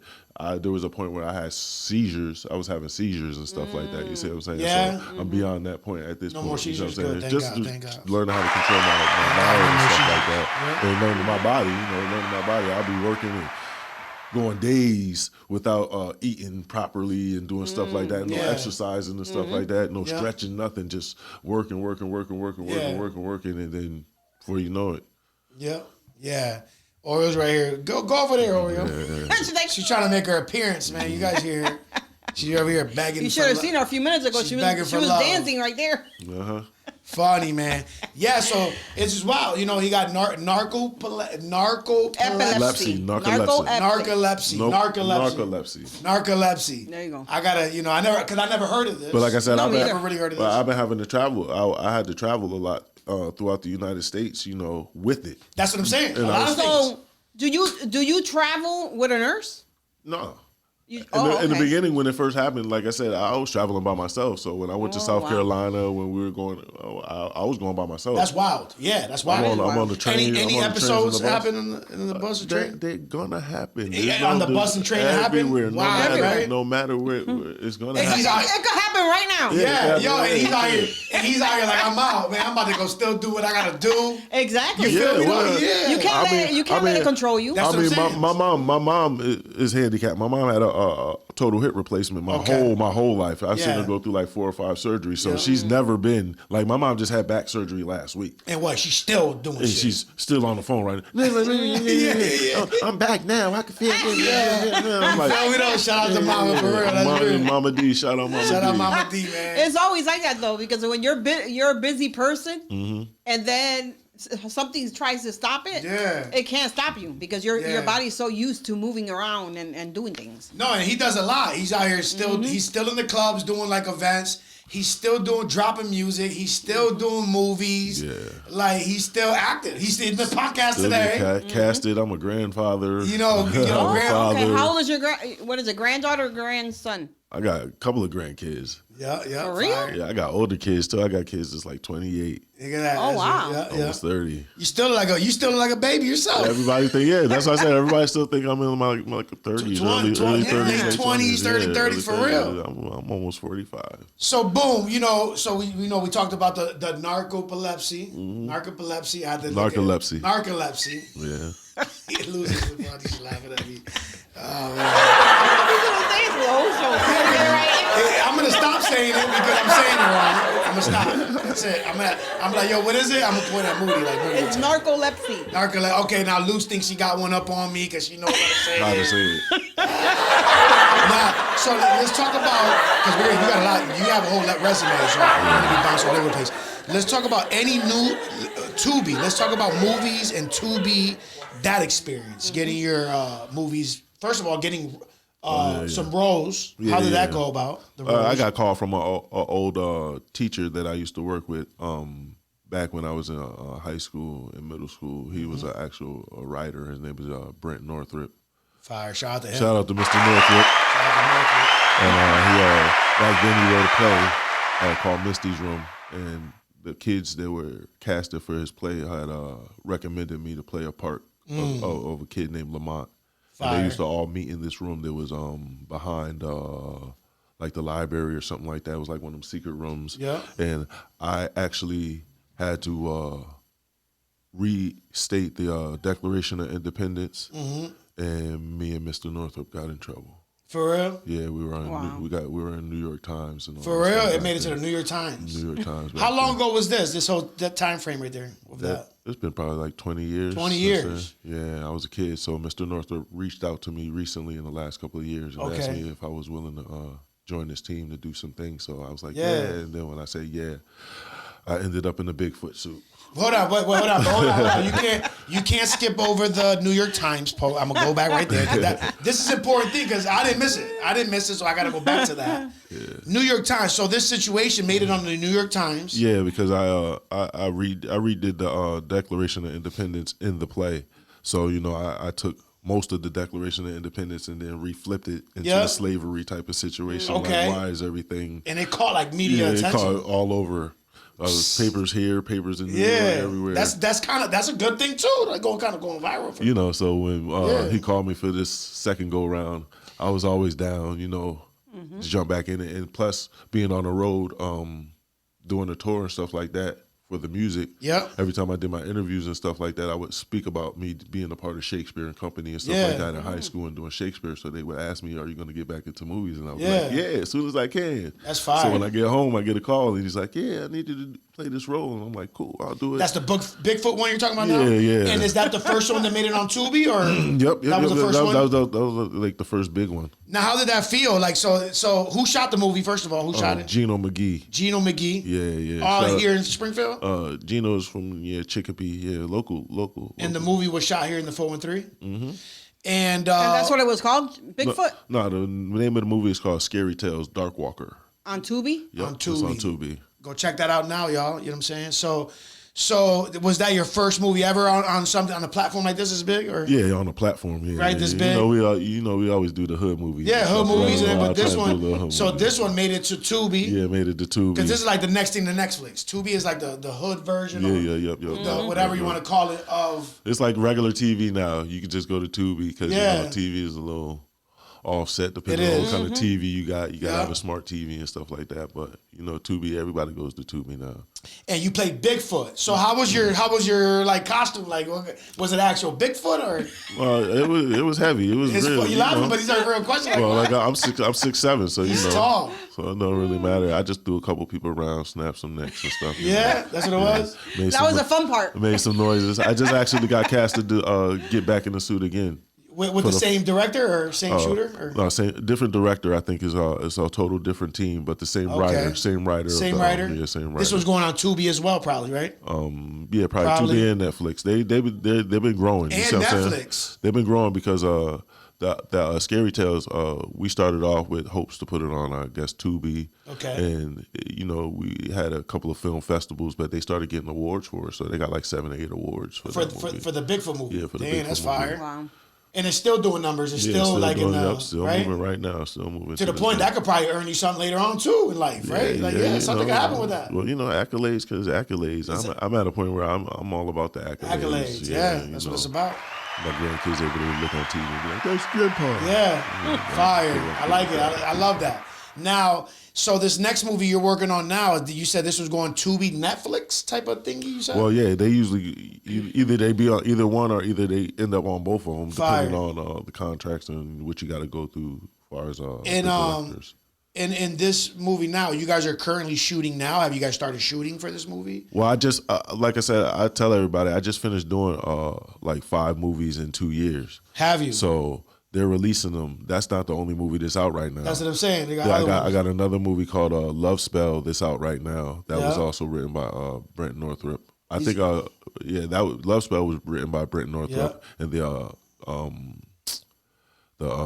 there was a point where I had seizures. I was having seizures and stuff like that. You see what I'm saying? Yeah. So I'm beyond that point at this point. more seizures. You know what I'm Good. saying? Thank God. Learning how to control my mind and stuff like that, and learning my body. Learning my body. I'll be working and going days without eating properly and doing stuff like that. No exercising and stuff like that. No stretching, nothing. Just working, and then before you know it. Yep. Yeah. Oreo's right here. Go over there, Oreo. She's trying to make her appearance, man. You guys hear? She's over here begging. You should have seen her a few minutes ago. She was dancing right there. Funny, man. Yeah, so it's just wild. He got narcolepsy. There you go. I gotta, I never heard of this. But like I said, I've never really heard of this. I've been having to travel. I had to travel a lot throughout the United States, you know, with it. That's what I'm saying. A And lot of things. So, do you travel with a nurse? No. You, In the okay. beginning, when it first happened, like I said, I was traveling by myself. So when I went to South wow. Carolina, when we were going, I was going by myself. That's wild. Yeah, that's wild. I'm on the train. Any I'm on the trains episodes and the bus. happen in the bus or train? They're gonna happen. Yeah, on the bus and train it happen? everywhere. Wow, right? No matter where it's gonna Hey, happen. he's out- It could happen right now. Yeah, Yeah, yo, yeah. and he's out here like, I'm out, man. I'm about to go still do what I gotta do. Exactly. You feel me? well, though? Yeah. You can't let it control you. That's I what mean, I'm saying. my mom is handicapped. My mom had a total hip replacement my whole life. I've seen Yeah. her go through like 4 or 5 surgeries. So she's never been like my mom just had back surgery last week. And what? She's still doing And shit. she's still on the phone right now. Yeah. Oh, I'm back now. I can feel it. I'm like, Yo, we don't shout out to Mama for real. That's real. Mama D, shout out Mama D. Shout out Mama D, man. It's always like that though, because when you're a busy person, Mm-hmm. and then something tries to stop it, Yeah. it can't stop you because your Yeah. body's so used to moving around and doing things. No, and he does a lot. He's out here still. He's still in the clubs doing like events. He's still dropping music. He's still doing movies. Yeah. Like he's still active. He's in the podcast Still today. get casted. I'm a grandfather. You know, I'm a Oh, okay. father. How old is your what is it, granddaughter or grandson? I got a couple of grandkids. Yeah, yeah. For real? fire. Yeah, I got older kids too. I got kids that's like 28, Look at that. Oh, That's wow. it. Yeah, yeah. almost 30. You still like a baby yourself. Everybody think, yeah, that's what I said. Everybody still think I'm in my like 30s, early 30s, late 20s, early 30s, early for real. I'm almost 45. So boom, you know, so we talked about the narcolepsy. Narcolepsy. I had to look at it. Narcolepsy. Narcolepsy. Yeah. He loses his body. He's laughing at me. Hey, I'm gonna stop saying it because I'm saying it wrong. I'm gonna stop. That's it. I'm like, yo, what is it? I'm gonna point at Moody like Moody. It's narcolepsy. Narcolepsy. Okay, now Luce thinks she got one up on me because she knows how to say How to it. say it. Now, so let's talk about because you got a lot. You have a whole resume, so I'm gonna be bouncing all over the place. Let's talk about any new Tubi. Let's talk about movies and Tubi. That experience, getting your movies. First of all, getting some roles. Yeah, How did that yeah. go about? The I roles? got a call from an old teacher that I used to work with back when I was in high school and middle school. He was an actual writer. His name was Brent Northrup. Fire. Shout out to him. Shout out to Mr. Northrup. And he back then he wrote a play called Misty's Room, and the kids that were casted for his play had recommended me to play a part of a kid named Lamont. And they used to all meet in this room that was behind like the library or something like that. It was like one of them secret rooms. Yeah. And I actually had to restate the Declaration of Independence, and me and Mr. Northrup got in trouble. For real? Yeah, we were on. Wow. We were in New York Times and all For that real? stuff It back made it to then. the New York Times. New York Times. back How long then. ago was this? That time frame right there with that? It's been probably like 20 years. 20 since years. then. Yeah, I was a kid. So Mr. Northrup reached out to me recently in the last couple of years and asked Okay. me if I was willing to join this team to do some things. So I was like, Yeah. yeah. And then when I said yeah, I ended up in a Bigfoot suit. Hold on. Hold on. You can't skip over the New York Times post. I'm gonna go back right there. 'Cause this is an important thing because I didn't miss it. So I gotta go back to that. Yeah. New York Times. So this situation made it on the New York Times. Yeah, because I redid the Declaration of Independence in the play. So I took most of the Declaration of Independence and then reflipped it into Yeah. a slavery type of situation. Okay. Like, why is everything? And it caught like media It attention. caught all over. Papers here, papers in New York, Yeah, everywhere. that's a good thing too. Like going viral. For So when he called me for this second go round, I was always down, to jump back in it. And plus being on the road, doing a tour and stuff like that for the music. Yep. Every time I did my interviews and stuff like that, I would speak about me being a part of Shakespeare and Company and stuff Yeah. like that in high school and doing Shakespeare. So they would ask me, "Are you going to get back into movies?" And I was Yeah. like, "Yeah, as soon as I can." That's fire. So when I get home, I get a call and he's like, "Yeah, I need you to play this role." And I'm like, "Cool, I'll do it." That's the Bigfoot one you're talking about now? Yeah, yeah. And is that the first one that made it on Tubi or? Yep, That was the first one? That was like the first big one. Now, how did that feel? Like, so who shot the movie, first of all? Who shot it? Gino McGee. Gino McGee. Yeah. All Shout out- here in Springfield? Gino's from Chicopee, local. And the movie was shot here in the 413? Mm-hmm. And that's what it was called? Bigfoot? No, the name of the movie is called Scary Tales, Dark Walker. On Tubi? Yep, On it's on Tubi. Tubi. Go check that out now, y'all. You know what I'm saying? So So was that your first movie ever on something on a platform like this as big, or? Yeah, on the platform. Yeah, Right, yeah. this big. You know, we always do the hood movies. Yeah, and hood stuff, movies, right? but this Try to do a little one. hood So movie. this one made it to Tubi. Yeah, made it to Tubi. Because this is like the next thing to Netflix. Tubi is like the hood version. Yeah, or yep. the, whatever you want to call it. Of It's like regular TV now. You can just go to Tubi because Yeah. TV is a little offset depending It on is. what kind of TV you got. You got to Yeah. have a smart TV and stuff like that. But Tubi, everybody goes to Tubi now. and you played Bigfoot. So how was your like costume? Like was it actual Bigfoot or? Well, it was heavy. It was It's real. you laughing, but these are real questions. Well, like I'm 6'7", so He's tall. so it don't really matter. I just threw a couple people around, snapped some necks and stuff. Yeah, that's what it was. Made That some- was the fun part. Made some noises. I just actually got cast to do, get back in the suit again. With the same director or same shooter? Or? No, same different director. I think is a total different team, but the same writer, same writer. Same of the, writer. Yeah, same writer. This was going on Tubi as well, probably, right? Yeah, probably Tubi and Netflix. They've been growing. And see what I'm saying? Netflix. They've been growing because the Scary Tales. We started off with hopes to put it on, I guess, Tubi. Okay. And we had a couple of film festivals, but they started getting awards for it. So they got like 7 or 8 awards for that movie. For the Bigfoot movie. Yeah, for the Damn, Bigfoot that's movie. fire. Wow. And it's still doing numbers. It's Yeah, still like doing, in the still right? moving right now. Still moving To the this point day. that could probably earn you something later on too in life, right? Something could happen with that. Well, accolades because accolades. I'm at a point where I'm all about the accolades. Accolades, yeah, that's what it's about. My grandkids able to look on TV and be like, "That's grandpa." Yeah, fire. I like it. I love that. Now, so this next movie you're working on now, you said this was going Tubi, Netflix type of thingy. You said. Well, yeah, they usually either they be on either one or either they end up on both of them, Fire. depending on the contracts and what you got to go through as far as the And directors. in this movie now, you guys are currently shooting now. Have you guys started shooting for this movie? Well, I just like I said, I tell everybody I just finished doing like 5 movies in 2 years. Have you? So they're releasing them. That's not the only movie that's out right now. That's what I'm saying. They got Yeah, other I ones. got another movie called Love Spell that's out right now. That was Yeah. also written by Brent Northrup. I think Love Spell was written by Brent Northrup, and the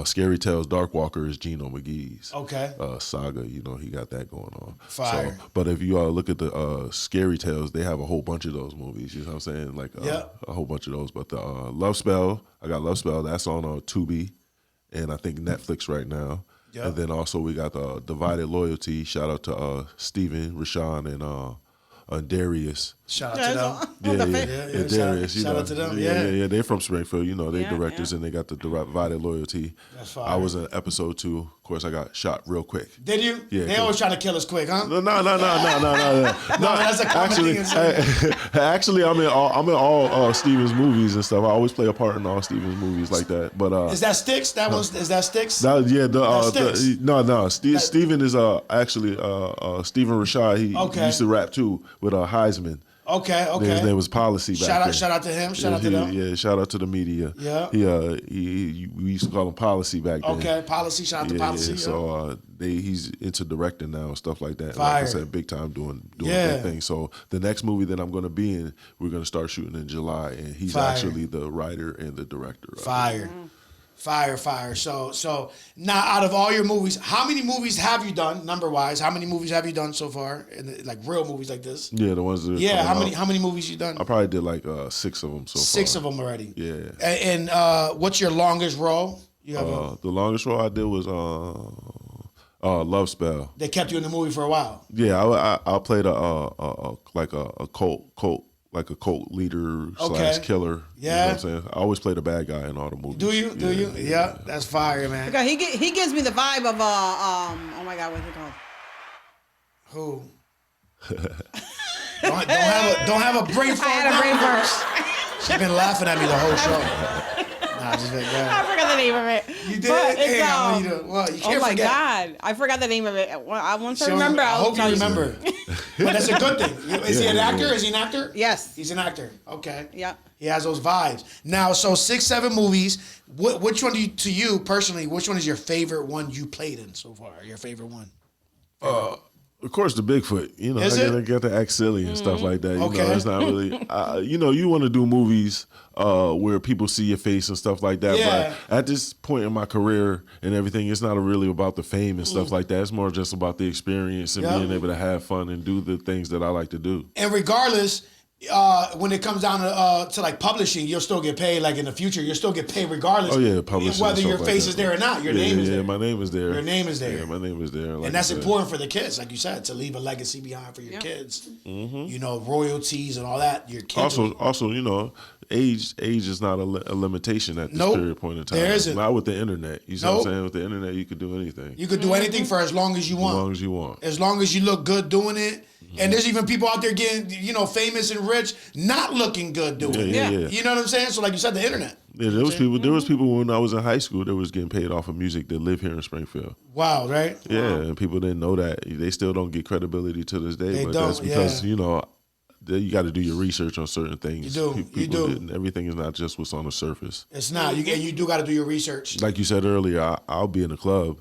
Scary Tales Dark Walker is Gino McGee's Okay. saga. He got that going on. Fire. So, but if you look at the Scary Tales, they have a whole bunch of those movies. You know what I'm saying? Like a whole bunch of those. But the Love Spell, I got Love Spell. That's on Tubi, and I think Netflix right now. Yeah. And then also we got the Divided Loyalty. Shout out to Steven, Rashawn, and Darius. Shout out to them. Yeah, Darius. shout out to them. Yeah. They're from Springfield. They're Yeah, directors, and they got the Divided Loyalty. That's fire. I was in episode 2. Of course, I got shot real quick. Did you? Yeah, They always trying to kill us quick, huh? No. that's a common thing. Actually, I'm in all Stevens movies and stuff. I always play a part in all Stevens movies like that. But Is that Sticks? Is that Sticks? Steven is actually Steven Rashad. He used to rap too with Heisman. Okay. His name was Policy back then. Shout out to him. Shout out to them. Yeah, shout out to the media. Yeah. We used to call him Policy back then. Okay, Policy. Shout out to Policy. Yeah. So he's into directing now and stuff like that. And Fire. like I said, big time doing big things. So the next movie that I'm going to be in, we're going to start shooting in July, and he's Fire. actually the writer and the director. Of it. Fire. So now, out of all your movies, how many movies have you done, number wise? How many movies have you done so far? Like real movies like this? Yeah, the ones that. Yeah. coming out. How many movies you done? I probably did like 6 of them so far. 6 of them already. Yeah. And what's your longest role? You have The longest role I did was Love Spell. they kept you in the movie for a while. Yeah, I played a cult leader / killer. Yeah. You know what I'm saying? I always play the bad guy in all the movies. Do you? Yeah, that's fire, man. Okay, he gives me the vibe of oh my God, what's it called? Who? don't have a brain fart. I had a brain fart. She's been laughing at me the whole show. Nah, just been I forgot the name of it. You did? But it's, Damn, you can't oh my forget. God, I forgot the name of it. Once I So, remember, I I'll hope tell you you. remember. But that's a good thing. Is he an actor? Is he an actor? Yes. He's an actor. Okay. Yeah. He has those vibes. Now, so 6, 7 movies. Which one to you personally? Which one is your favorite one you played in so far? Your favorite one? Of course, the Bigfoot. Is I it? got to act silly and stuff like that. Okay. It's not really. You want to do movies where people see your face and stuff like that. Yeah. But at this point in my career and everything, it's not really about the fame and stuff like that. It's more just about the experience and Yeah. being able to have fun and do the things that I like to do. And regardless, when it comes down to like publishing, you'll still get paid. Like in the future, you'll still get paid regardless. Oh yeah, publishing. Whether your like face that. is there or not, your name is there. My name is there. Your name is there. Yeah, my name is there. Like and that's important for the kids, like you said, to leave a legacy behind for your kids. You know, royalties and all that. Your kids. Also, you know, age is not a limitation at this period point in time. There isn't. Not with the internet. You see what I'm saying? With the internet, you could do anything. You could do anything for as long as you want. As long as you want. As long as you look good doing it. And there's even people out there getting, you know, famous and rich, not looking good doing it. Yeah. You know what I'm saying? So like you said, the internet. Yeah, there was people. There was people when I was in high school that was getting paid off of music that live here in Springfield. Wow, right? Yeah, and people didn't know that. They still don't get credibility to this day. They but don't, that's because you know you got to do your research on certain things. You do. Everything is not just what's on the surface. It's not. You do got to do your research. Like you said earlier, I'll be in a club.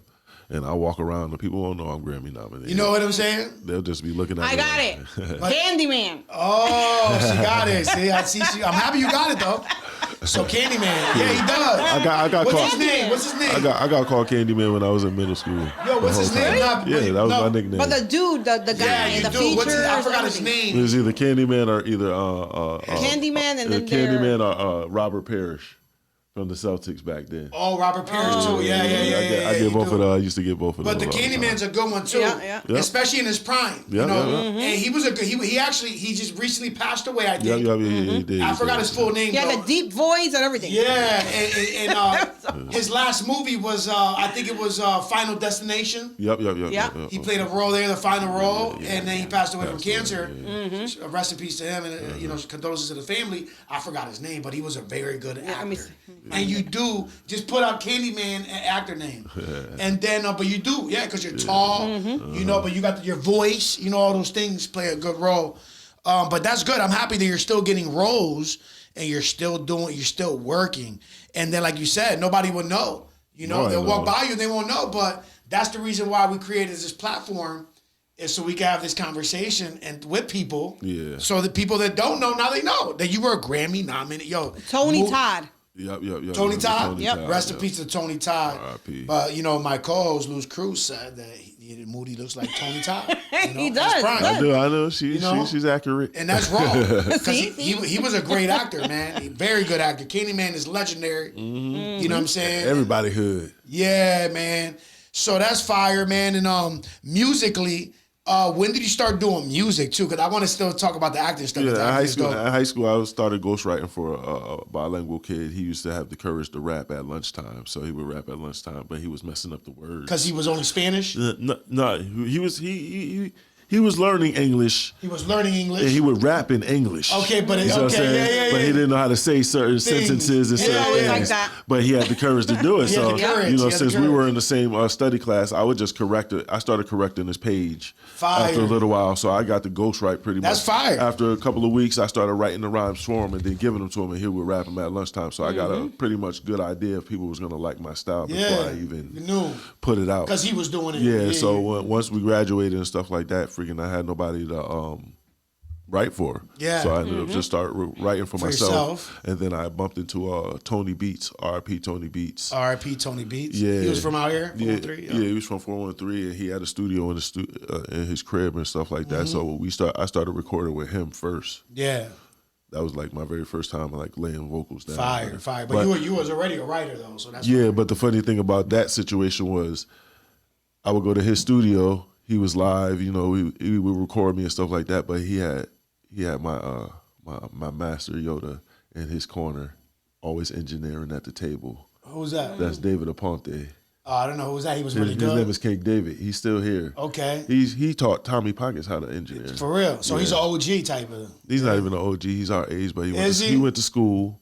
And I walk around and people won't know I'm Grammy nominated. You know what I'm saying? They'll just be looking at me. I got it. Candyman. Oh, she got it. See, I'm happy you got it though. So Candyman, yeah, he does. I got What's called. his name? What's his name? I got called Candyman when I was in middle school. Yo, what's his name? Yeah, that was my nickname. But the dude, the guy Yeah, in you the do. feature. I forgot his name. It was either Candyman or either Candyman and then Candyman or Robert Parrish from the Celtics back then. Oh, Robert Parrish too. Yeah. I get both of them. I used to get both of them. But the Candyman's a good one too. Yeah. Especially in his prime. Yeah, you know? yeah. And he was a good. He just recently passed away. I think. He did. I forgot his full name. He had a deep voice and everything. Yeah, and his last movie was I think it was Final Destination. Yep. He played a role there, the final role, and then he passed away from cancer. Rest in peace to him, and you know, condolences to the family. I forgot his name, but he was a very good actor. And you do just put out Candyman actor name, and then but you do, because you're tall, you know, but you got your voice, you know, all those things play a good role. But that's good. I'm happy that you're still getting roles and you're still working. And then, like you said, nobody will know. You know, they'll walk by you and they won't know. But that's the reason why we created this platform, is so we can have this conversation and with people. Yeah. So the people that don't know, now they know that you were a Grammy nominated. Yo, Tony Todd. Yep. Tony Todd? Yep. Rest in peace to Tony Todd. R.I.P. But, you know, my co-host, Luz Cruz, said that Moody looks like Tony Todd. You know, He does. I know. She's accurate. And that's wrong. Because he was a great actor, man. A very good actor. Candyman is legendary. You know what I'm saying? Everybody hood. Yeah, man. So that's fire, man. And musically, when did you start doing music too? Because I want to still talk about the acting stuff. Yeah, in high school, I started ghostwriting for a bilingual kid. He used to have the courage to rap at lunchtime, so he would rap at lunchtime, but he was messing up the words. Because he was only Spanish? No, he was learning English. He was learning English. And he would rap in English. Okay, but you know what I'm saying? Yeah. But he didn't know how to say certain sentences and certain things. Like that. But he had the courage to do it. He had So the courage. you know, He had the since we courage. were in the same study class, I would just correct it. I started correcting his page Fire. after a little while. So I got to ghostwrite pretty much. That's fire. After a couple of weeks, I started writing the rhymes for him and then giving them to him, and he would rap them at lunchtime. So I got a pretty much good idea if people was gonna like my style before I even put it out. Because he was doing it. Yeah, so once we graduated and stuff like that, I had nobody to write for. Yeah. So I ended up just start writing for myself. yourself. And then I bumped into Tony Beats, R.I.P. Tony Beats. R.I.P. Tony Beats. Yeah. He was from out here? Yeah, 413? yeah, he was from 413, and he had a studio in his crib and stuff like that. So I started recording with him first. Yeah. That was like my very first time like laying vocals down. Fire. But you was already a writer though, so that's yeah. But the funny thing about that situation was, I would go to his studio. He was live, you know. He would record me and stuff like that. But he had my master Yoda in his corner, always engineering at the table. Who's that? That's David Aponte. Oh, I don't know who was that. He was really His good. name is Cake David. He's still here. Okay. He taught Tommy Pockets how to engineer. For real. So he's an OG type of. He's not even an OG. He's our age, but he went to school.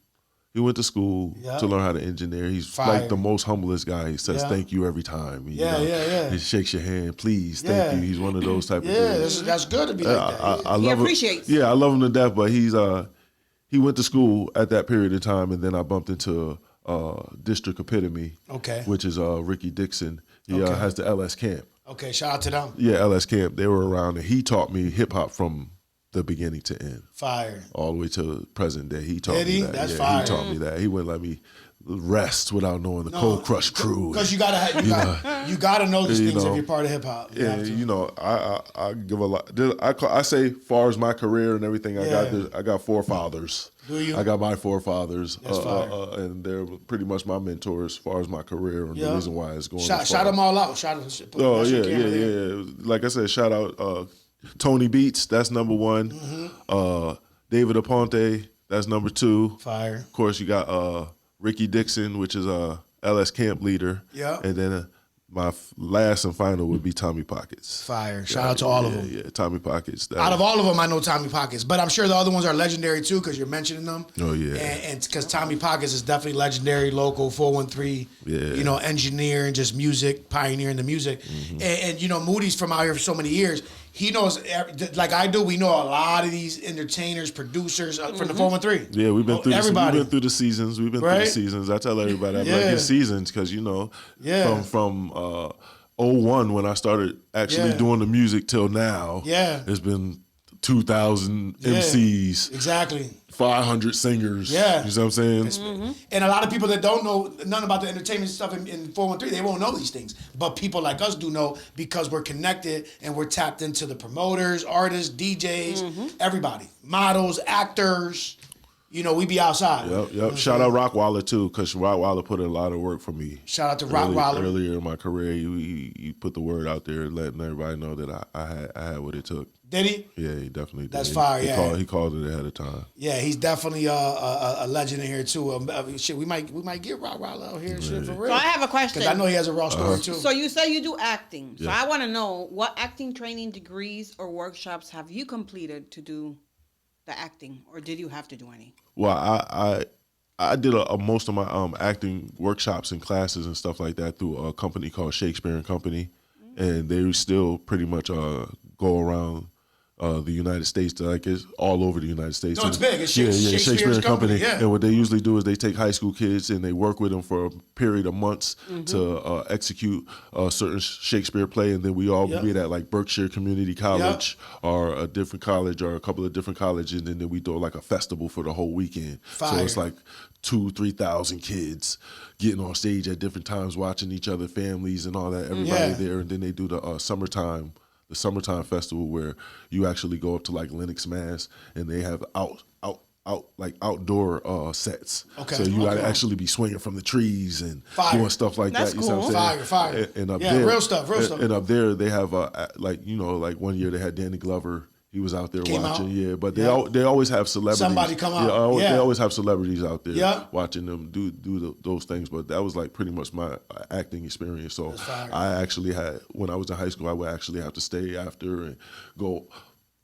He went to school to learn how to engineer. He's like the most humblest guy. He says thank you every time. Yeah. He shakes your hand, please, thank you. He's one of those type of dudes. Yeah, that's good to be like that. I love He him. appreciates. Yeah, I love him to death. But he went to school at that period of time, and then I bumped into District Epitome, which is Ricky Dixon. He has the LS Camp. Okay, shout out to them. Yeah, LS Camp. They were around, and he taught me hip hop from the beginning to end. Fire. All the way to present day. He taught me that. That's fire. He taught me that. He wouldn't let me rest without knowing the Cold Crush crew. Because you gotta know these things if you're part of hip hop. Yeah, you know, I give a lot. I say, far as my career and everything, I got forefathers. Do you? I got my forefathers, That's fire. and they're pretty much my mentors as far as my career and the reason why it's going. Shout them all out. Yeah. Like I said, shout out Tony Beats. That's number one. David Aponte. That's number 2. Fire. Of course, you got Ricky Dixon, which is LS camp leader. Yeah. And then my last and final would be Tommy Pockets. Fire. Shout out to all of them. Yeah, Tommy Pockets. Out of all of them, I know Tommy Pockets, but I'm sure the other ones are legendary too because you're mentioning them. Oh yeah. And because Tommy Pockets is definitely legendary, local 413. Yeah. You know, engineer and just music, pioneering the music. And you know, Moody's from out here for so many years. He knows, like I do. We know a lot of these entertainers, producers from the 413. Yeah, we've been through everybody. We've been through the seasons. We've been through the seasons. I tell everybody, I'm like his seasons because you know, from 01 when I started actually doing the music till now. Yeah, it's been 2,000 MCs. Exactly. 500 singers. Yeah. You know what I'm saying? And a lot of people that don't know nothing about the entertainment stuff in 413, they won't know these things. But people like us do know because we're connected and we're tapped into the promoters, artists, DJs, everybody. Models, actors. You know, we be outside. Yep. Shout out Rockwaller too, because Rockwaller put in a lot of work for me. Shout out to Rockwaller. Earlier in my career, he put the word out there, letting everybody know that I had what it took. Did he? Yeah, he definitely did. That's fire. He called it ahead of time. Yeah, he's definitely a legend in here too. Shit, we might get Rockwaller out here. Shit, for real. So I have a question. Because I know he has a raw story too. So you say you do acting. So I want to know what acting training degrees or workshops have you completed to do the acting, or did you have to do any? Well, I did most of my acting workshops and classes and stuff like that through a company called Shakespeare and Company, and they still pretty much go around the United States, like it's all over the United States. No, it's big. It's Shakespeare and Company. Yeah. And what they usually do is they take high school kids and they work with them for a period of months to execute a certain Shakespeare play, and then we all meet at like Berkshire Community College or a different college or a couple of different colleges, and then we do like a festival for the whole weekend. Fire. So it's like 2,000-3,000 kids getting on stage at different times, watching each other, families and all that, everybody there, and then they do the summertime festival where you actually go up to like Lenox, Mass, and they have outdoor sets. Okay. So you gotta actually be swinging from the trees and doing stuff like That's that. You know what I'm saying? Fire. And up there, real stuff. And up there they have like one year they had Danny Glover. He was out there watching, but they always have celebrities. Somebody come out. They always have celebrities out there Yeah. watching them do those things. But that was like pretty much my acting experience. So I actually had, when I was in high school, I would actually have to stay after and go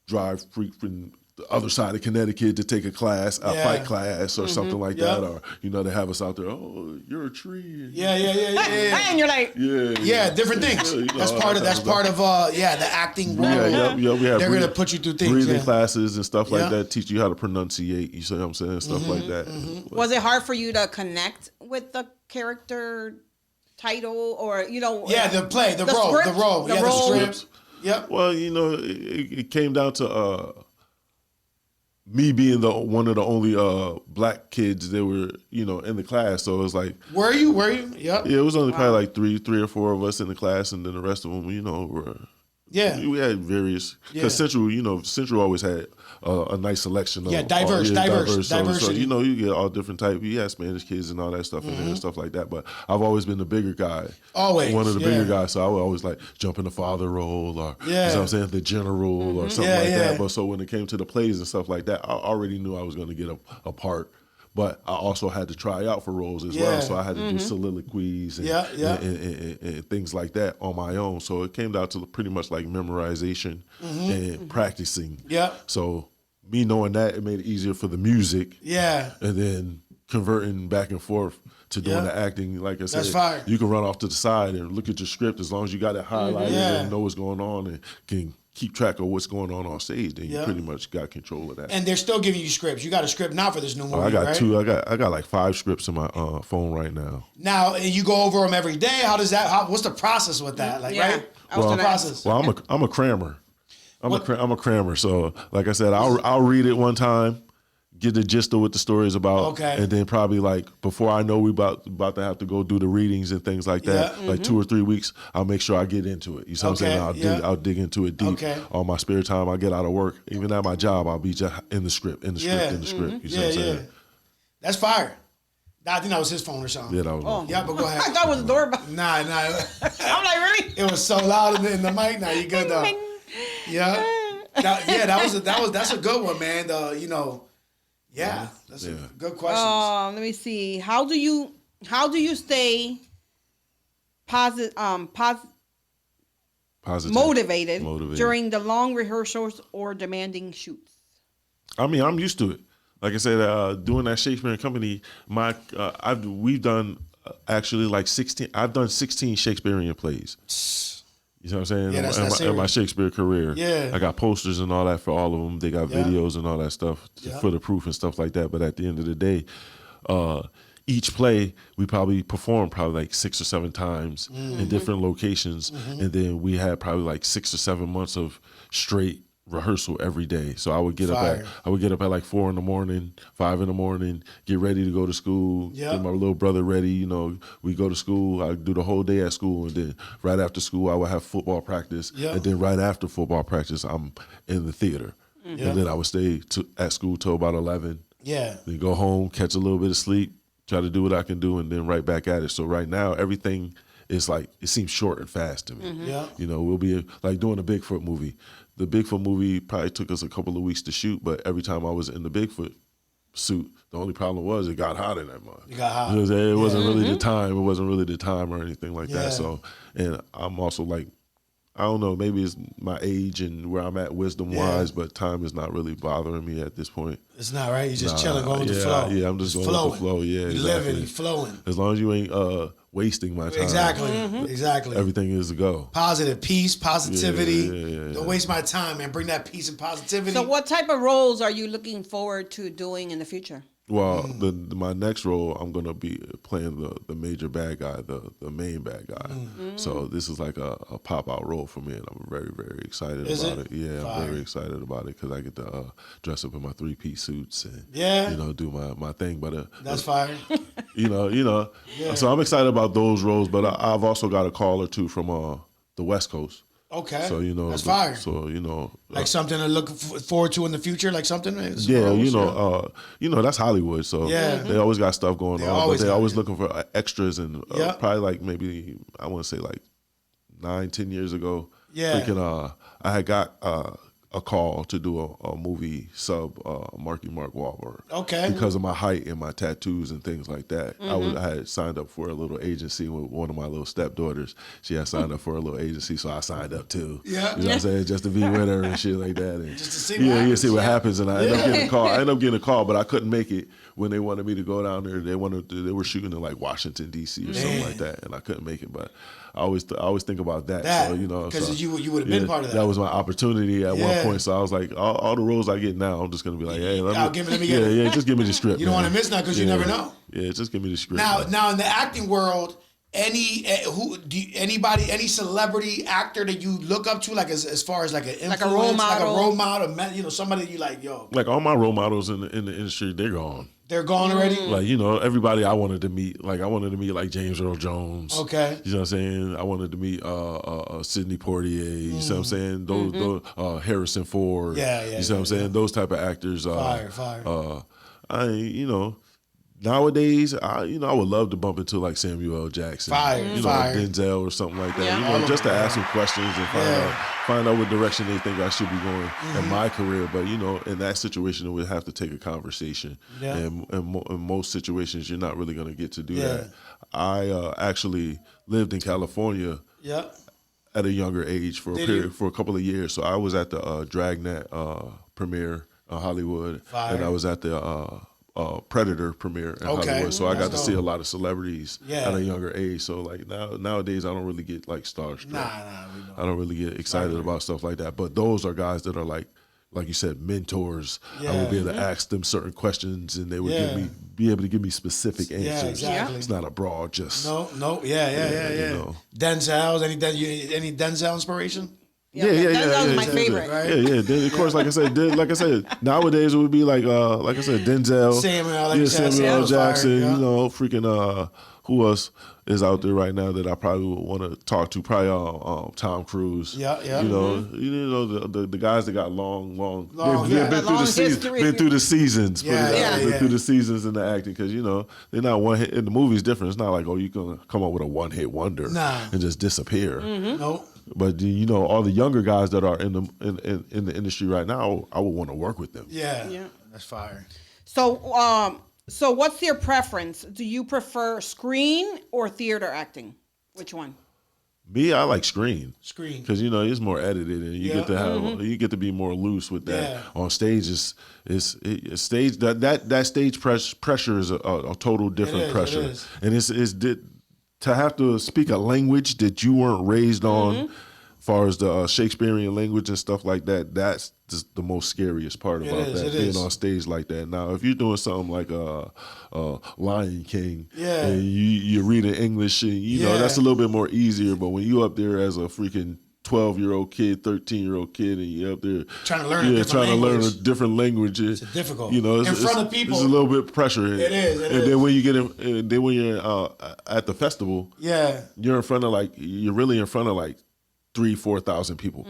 drive from the other side of Connecticut to take a class, a fight class or something like that. Or, they have us out there, oh, you're a tree. Yeah. And you're like, Yeah, different things. That's part of the acting role. We have They're gonna put you through things. Breathing classes and stuff like that, teach you how to pronunciate, you see what I'm saying? Stuff like that. was it hard for you to connect with the character title or, the play, the role. The script. Yep. Well, it came down to me being one of the only black kids that were, in the class. So it was like, Were you? Yep. Yeah, it was only probably like three or four of us in the class, and then the rest of them, were. Yeah. We had various, because Central always had a nice selection of diversity. So you get all different types. You had Spanish kids and all that stuff in there and stuff like that. But I've always been the bigger guy. Always. One of the bigger guys. So I would always like jump in the father role or you know what I'm saying, the general or something like that. But so when it came to the plays and stuff like that, I already knew I was going to get a part. But I also had to try out for roles as well. So I had to do soliloquies and things like that on my own. So it came down to pretty much like memorization and practicing. Yeah. So me knowing that, it made it easier for the music. Yeah. And then converting back and forth to doing the acting. Like I said, That's fire. You can run off to the side and look at your script as long as you got it highlighted and know what's going on and can keep track of what's going on stage, then you pretty much got control of that. And they're still giving you scripts. You got a script now for this new movie, I got right? two. I got like 5 scripts in my phone right now. Now, and you go over them every day. How does that? What's the process with that? Like, right? What's the process? Well, I'm a crammer. I'm a crammer. So, like I said, I'll read it one time, get the gist of what the story is about. Okay. And then probably like before I know we about to have to go do the readings and things like that, Yeah. like 2 or 3 weeks, I'll make sure I get into it. You see what I'm saying? Okay, I'll dig into it deep. Okay. All my spare time I get out of work, even at my job, I'll be just in the script. You see what I'm saying? That's fire. I think that was his phone or something. Yeah, that was my phone. Yeah, but go ahead. I thought it was the doorbell. Nah. I'm like, really? It was so loud in the mic. Now you good though. Bing. Yeah. That's a good one, man. That's a good question. Let me see. How do you stay positive motivated during the long rehearsals or demanding shoots? I mean, I'm used to it. Like I said, doing that Shakespeare and Company, we've done actually like 16. I've done 16 Shakespearean plays. You know what I'm saying? Yeah, that's in my Shakespeare career. Yeah. I got posters and all that for all of them. They got videos and all that stuff for the proof and stuff like that. But at the end of the day, each play we probably performed like 6 or 7 times in different locations, and then we had probably like 6 or 7 months of straight rehearsal every day. So I would get up at like 4 a.m, 5 a.m, get ready to go to school, get my little brother ready. You know, we go to school. I do the whole day at school, and then right after school I would have football practice, and then right after football practice I'm in the theater, and then I would stay at school till about 11. Yeah. Then go home, catch a little bit of sleep, try to do what I can do, and then right back at it. So right now everything is like, it seems short and fast to me. Yeah. You know, we'll be like doing a Bigfoot movie. The Bigfoot movie probably took us a couple of weeks to shoot, but every time I was in the Bigfoot suit, the only problem was it got hot in that month. It got hot. It wasn't really the time. It wasn't really the time or anything like that. So, and I'm also like, I don't know, maybe it's my age and where I'm at wisdom-wise, but time is not really bothering me at this point. It's not, right? You're just chilling, going with the flow. Yeah, I'm just going with the flow. Yeah, you're living, you're flowing. As long as you ain't wasting my time. Exactly. Everything is a go. Positive, peace, positivity. Don't waste my time, man. Bring that peace and positivity. So what type of roles are you looking forward to doing in the future? Well, my next role, I'm gonna be playing the major bad guy, the main bad guy. So this is like a pop out role for me, and I'm very, very excited about it. Yeah, I'm very excited about it because I get to dress up in my 3-piece suits and do my thing. But that's fire. So I'm excited about those roles. But I've also got a call or two from the West Coast. Okay. So that's fire. So like something to look forward to in the future, like something. That's Hollywood. So they always got stuff going on, but they're always looking for extras. And probably like maybe I want to say like 9-10 years ago. Yeah. Freaking, I had got a call to do a movie sub Marky Mark Wahlberg. Okay. Because of my height and my tattoos and things like that. I had signed up for a little agency with one of my little stepdaughters. She had signed up for a little agency, so I signed up too. Yeah. You know what I'm saying? Just to be with her and shit like that. And just to see what happens. And I ended up getting a call. I ended up getting a call, but I couldn't make it when they wanted me to go down there. They were shooting in like Washington D.C. or something like that, and I couldn't make it. But I always think about that. So, because you would have been part of that. That was my opportunity at one point. So I was like, all the roles I get now, I'm just gonna be like, hey, just give me the script. You don't want to miss that because you never know. Yeah, just give me the script. Now in the acting world, any celebrity actor that you look up to, like as far as like an influence, like a role model, somebody you like, yo. Like all my role models in the industry, they're gone. They're gone already? Like, everybody I wanted to meet. Like, I wanted to meet, like, James Earl Jones. Okay. You know what I'm saying? I wanted to meet Sidney Poitier. You know what I'm saying? Those Harrison Ford. Yeah. You know what I'm saying? Those type of actors. Fire. Nowadays, I would love to bump into like Samuel L. Jackson, Denzel or something like that. Just to ask some questions and find out what direction they think I should be going in my career. But in that situation, it would have to take a conversation. Yeah. And in most situations, you're not really going to get to do that. I actually lived in California. At a younger age for a couple of years. So I was at the Dragnet premiere in Hollywood, and I was at the Predator premiere in Hollywood, so I got to see a lot of celebrities at a younger age. So like nowadays, I don't really get like starstruck. I don't really get excited about stuff like that. But those are guys that are like you said, mentors. I would be able to ask them certain questions, and they would be able to give me specific answers. Yeah, exactly. It's not a broad just. No. Yeah. Denzel, any Denzel inspiration? Yeah. That was my favorite. Right? Yeah. Then of course, like I said, nowadays it would be like I said, Denzel, Samuel L. Samuel L. Jackson. Fire, You know, freaking who else is out there right now that I probably would want to talk to? Probably Tom Cruise. Yeah. You know, the guys that got long. Yeah. Been through the seasons. Been through the seasons. Been through the seasons in the acting because they're not one hit. In the movie's different. It's not like you gonna come up with a one hit wonder and just disappear. Nope. But all the younger guys that are in the industry right now, I would want to work with them. Yeah. That's fire. So what's your preference? Do you prefer screen or theater acting? Which one? Me, I like screen because it's more edited and you get to have you get to be more loose with that. Yeah. On stage is stage that stage pressure is a total different pressure, it is. and it's to have to speak a language that you weren't raised on. Far as the Shakespearean language and stuff like that, that's just the most scariest part about that, being on stage like that. Now, if you're doing something like Lion King, and you're reading English, and that's a little bit more easier. But when you up there as a freaking 12-year-old kid, 13-year-old kid, and you're up there trying to learn a different language, it's difficult. It's, in front of people, it's a little bit pressure. It is. Then when you get in, then when you're at the festival, you're really in front of 3,000-4,000 people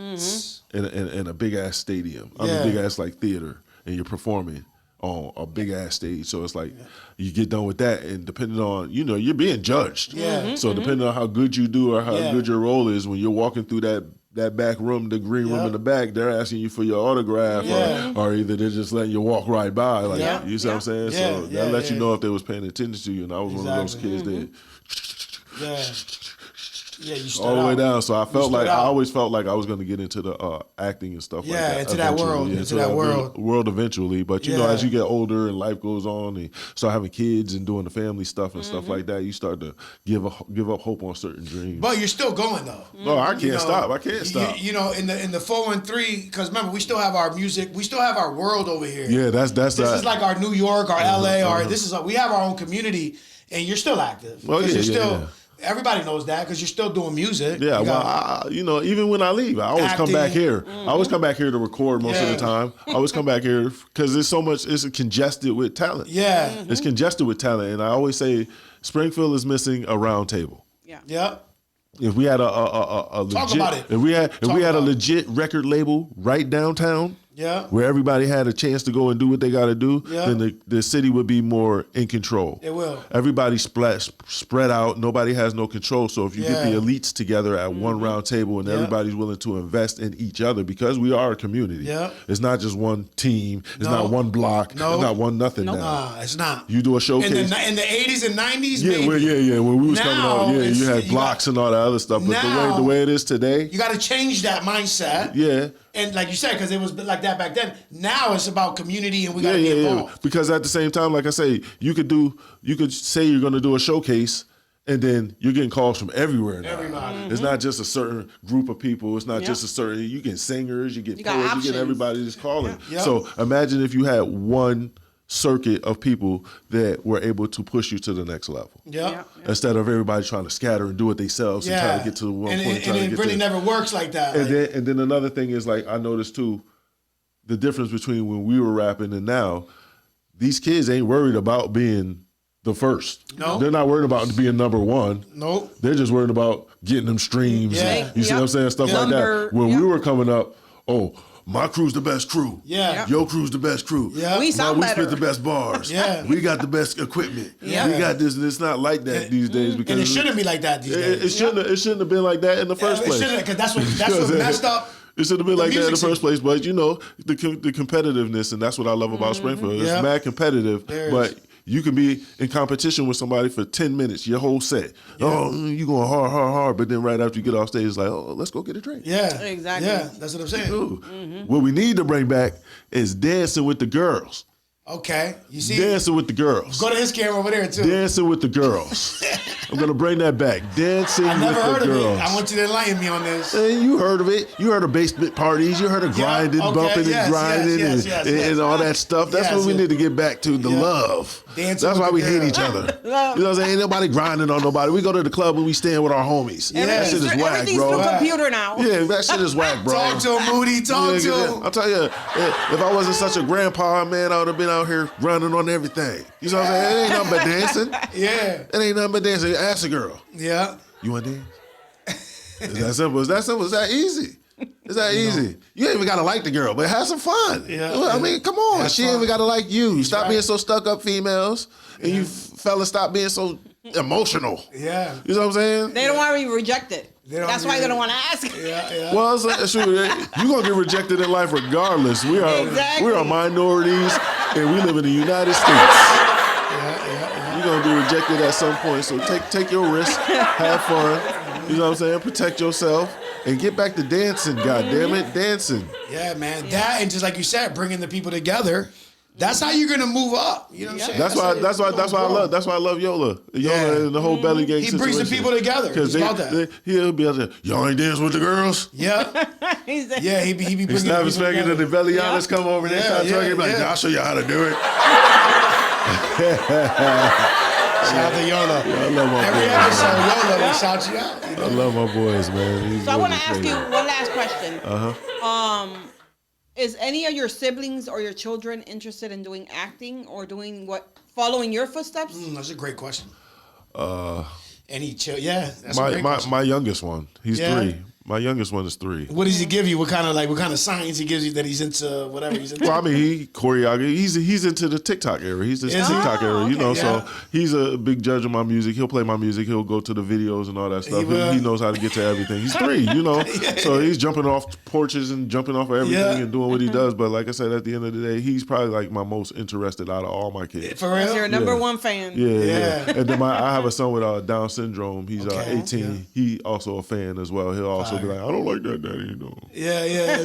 in a big ass stadium. A big ass theater, and you're performing on a big ass stage. So it's you get done with that, and depending on you're being judged. So depending on how good you do or how good your role is, when you're walking through that back room, the green room in the back, they're asking you for your autograph, or either they're just letting you walk right by. You see what I'm saying? So that lets you know if they was paying attention to you. And I was one of those kids that. Yeah, you stood all the way out. down. So I always felt like I was going to get into the acting and stuff like that. Into that world. Into that world eventually. But as you get older and life goes on and start having kids and doing the family stuff and stuff like that, you start to give up hope on certain dreams. But you're still going though. No, I can't stop. I can't stop. In the 413, because remember we still have our music, we still have our world over here. Yeah, that's this is like our New York, our LA, this is we have our own community, and you're still active. Well, yeah. Everybody knows that because you're still doing music. Yeah, even when I leave, I always come back here. I always come back here to record most of the time. I always come back here because it's congested with talent. Yeah. It's congested with talent. And I always say Springfield is missing a round table. Yeah. Yep. If we had a legit, talk about it. If we had a legit record label right downtown, where everybody had a chance to go and do what they got to do, then the city would be more in control. It will. Everybody spread out. Nobody has no control. So if you get the elites together at one round table and everybody's willing to invest in each other, because we are a community. It's not just one team. It's not one block. It's not one nothing now. It's not. You do a showcase. In the 80s and 90s, when we was coming out, you had blocks and all that other stuff. But the way it is today, you got to change that mindset. Yeah. And like you said, because it was like that back then. Now it's about community, and we got to be involved. Because at the same time, like I say, you could say you're going to do a showcase, and then you're getting calls from everywhere now. Everybody. It's not just a certain group of people. It's not just a certain. You get singers, you get poets, you get everybody just calling. So imagine if you had one circuit of people that were able to push you to the next level. Instead of everybody trying to scatter and do it themselves and try to get to one point. And it really never works like that. And then another thing is I noticed too, the difference between when we were rapping and now, these kids ain't worried about being the first. No. They're not worried about being number one. Nope. They're just worried about getting them streams. You see what I'm saying? Stuff like that. When we were coming up, my crew's the best crew. Your crew's the best crew. We sound better. We spit the best bars. We got the best equipment. We got this, and it's not like that these days. Because and it shouldn't be like that these days. It shouldn't have been like that in the first place. It shouldn't, because that's what messed up. It should have been like that in the first place. But the competitiveness, and that's what I love about Springfield. It's mad competitive, but you can be in competition with somebody for 10 minutes, your whole set. You going hard, but then right after you get off stage, it's like, let's go get a drink. Yeah, exactly. Yeah, that's what I'm saying. What we need to bring back is dancing with the girls. Okay. You see? Dancing with the girls. Go to his camera over there, too. Dancing with the girls. I'm going to bring that back. Dancing with the girls. I never heard of it. I want you to enlighten me on this. And you heard of it. You heard of basement parties. You heard of grinding, bumping and grinding and all that stuff. That's what we need to get back to, the love. Dancing That's why we hate girls. each other. You know what I'm saying? Ain't nobody grinding on nobody. We go to the club and we stand with our homies. That shit is whack, Everything's bro. through computer now. Yeah, that shit is whack, bro. Talk to him, Moody. Talk to him. I'll tell you, if I wasn't such a grandpa, man, I would have been out here grinding on everything. You know what I'm saying? It ain't nothing but dancing. Yeah. It ain't nothing but dancing. Ask a girl. Yeah. You want to dance? It's that simple. It's that simple. It's that easy. It's that easy. You ain't even got to like the girl, but have some fun. Yeah. I mean, come on. She ain't even got to like you. Stop being so stuck up, females. And you fellas stop being so emotional. Yeah. You know what I'm saying? They don't want to be rejected. That's why they don't want to ask. Yeah. Well, it's true. You're going to get rejected in life regardless. We are minorities, and we live in the United States. You're going to be rejected at some point. So take your risk. Have fun. You know what I'm saying? Protect yourself. And get back to dancing, goddammit. Dancing. Yeah, man. That, and just like you said, bringing the people together. That's how you're gonna move up. You know what I'm saying? That's why I love Yola. Yola and the whole Belly Gang situation. He brings the people together. Because he'll be out there, y'all ain't dance with the girls? Yeah. Yeah, he be bringing he snap his finger and the Belly honest come over and they start talking. He be like, I'll show you how to do it. Shout out to Yola. Yeah, I love my boys. Every episode, Yola will shout you out. You know? I love my boys, man. So I want to ask you one last question. Is any of your siblings or your children interested in doing acting or following your footsteps? That's a great question. That's a great question. My youngest one, he's 3. My youngest one is 3. What does he give you? What kind of signs he gives you that he's into whatever he's into? Well, I mean, he choreography. He's into the TikTok era. He's the TikTok era, you know. So he's a big judge of my music. He'll play my music. He'll go to the videos and all that stuff. He knows how to get to everything. He's 3, you know. So he's jumping off porches and jumping off of everything and doing what he does. But like I said, at the end of the day, he's probably like my most interested out of all my kids. For real? You're number one fan. Yeah. And then I have a son with Down syndrome. He's 18. Yeah. He also a fan as well. He'll also be like, I don't like that, Daddy. You know. Yeah.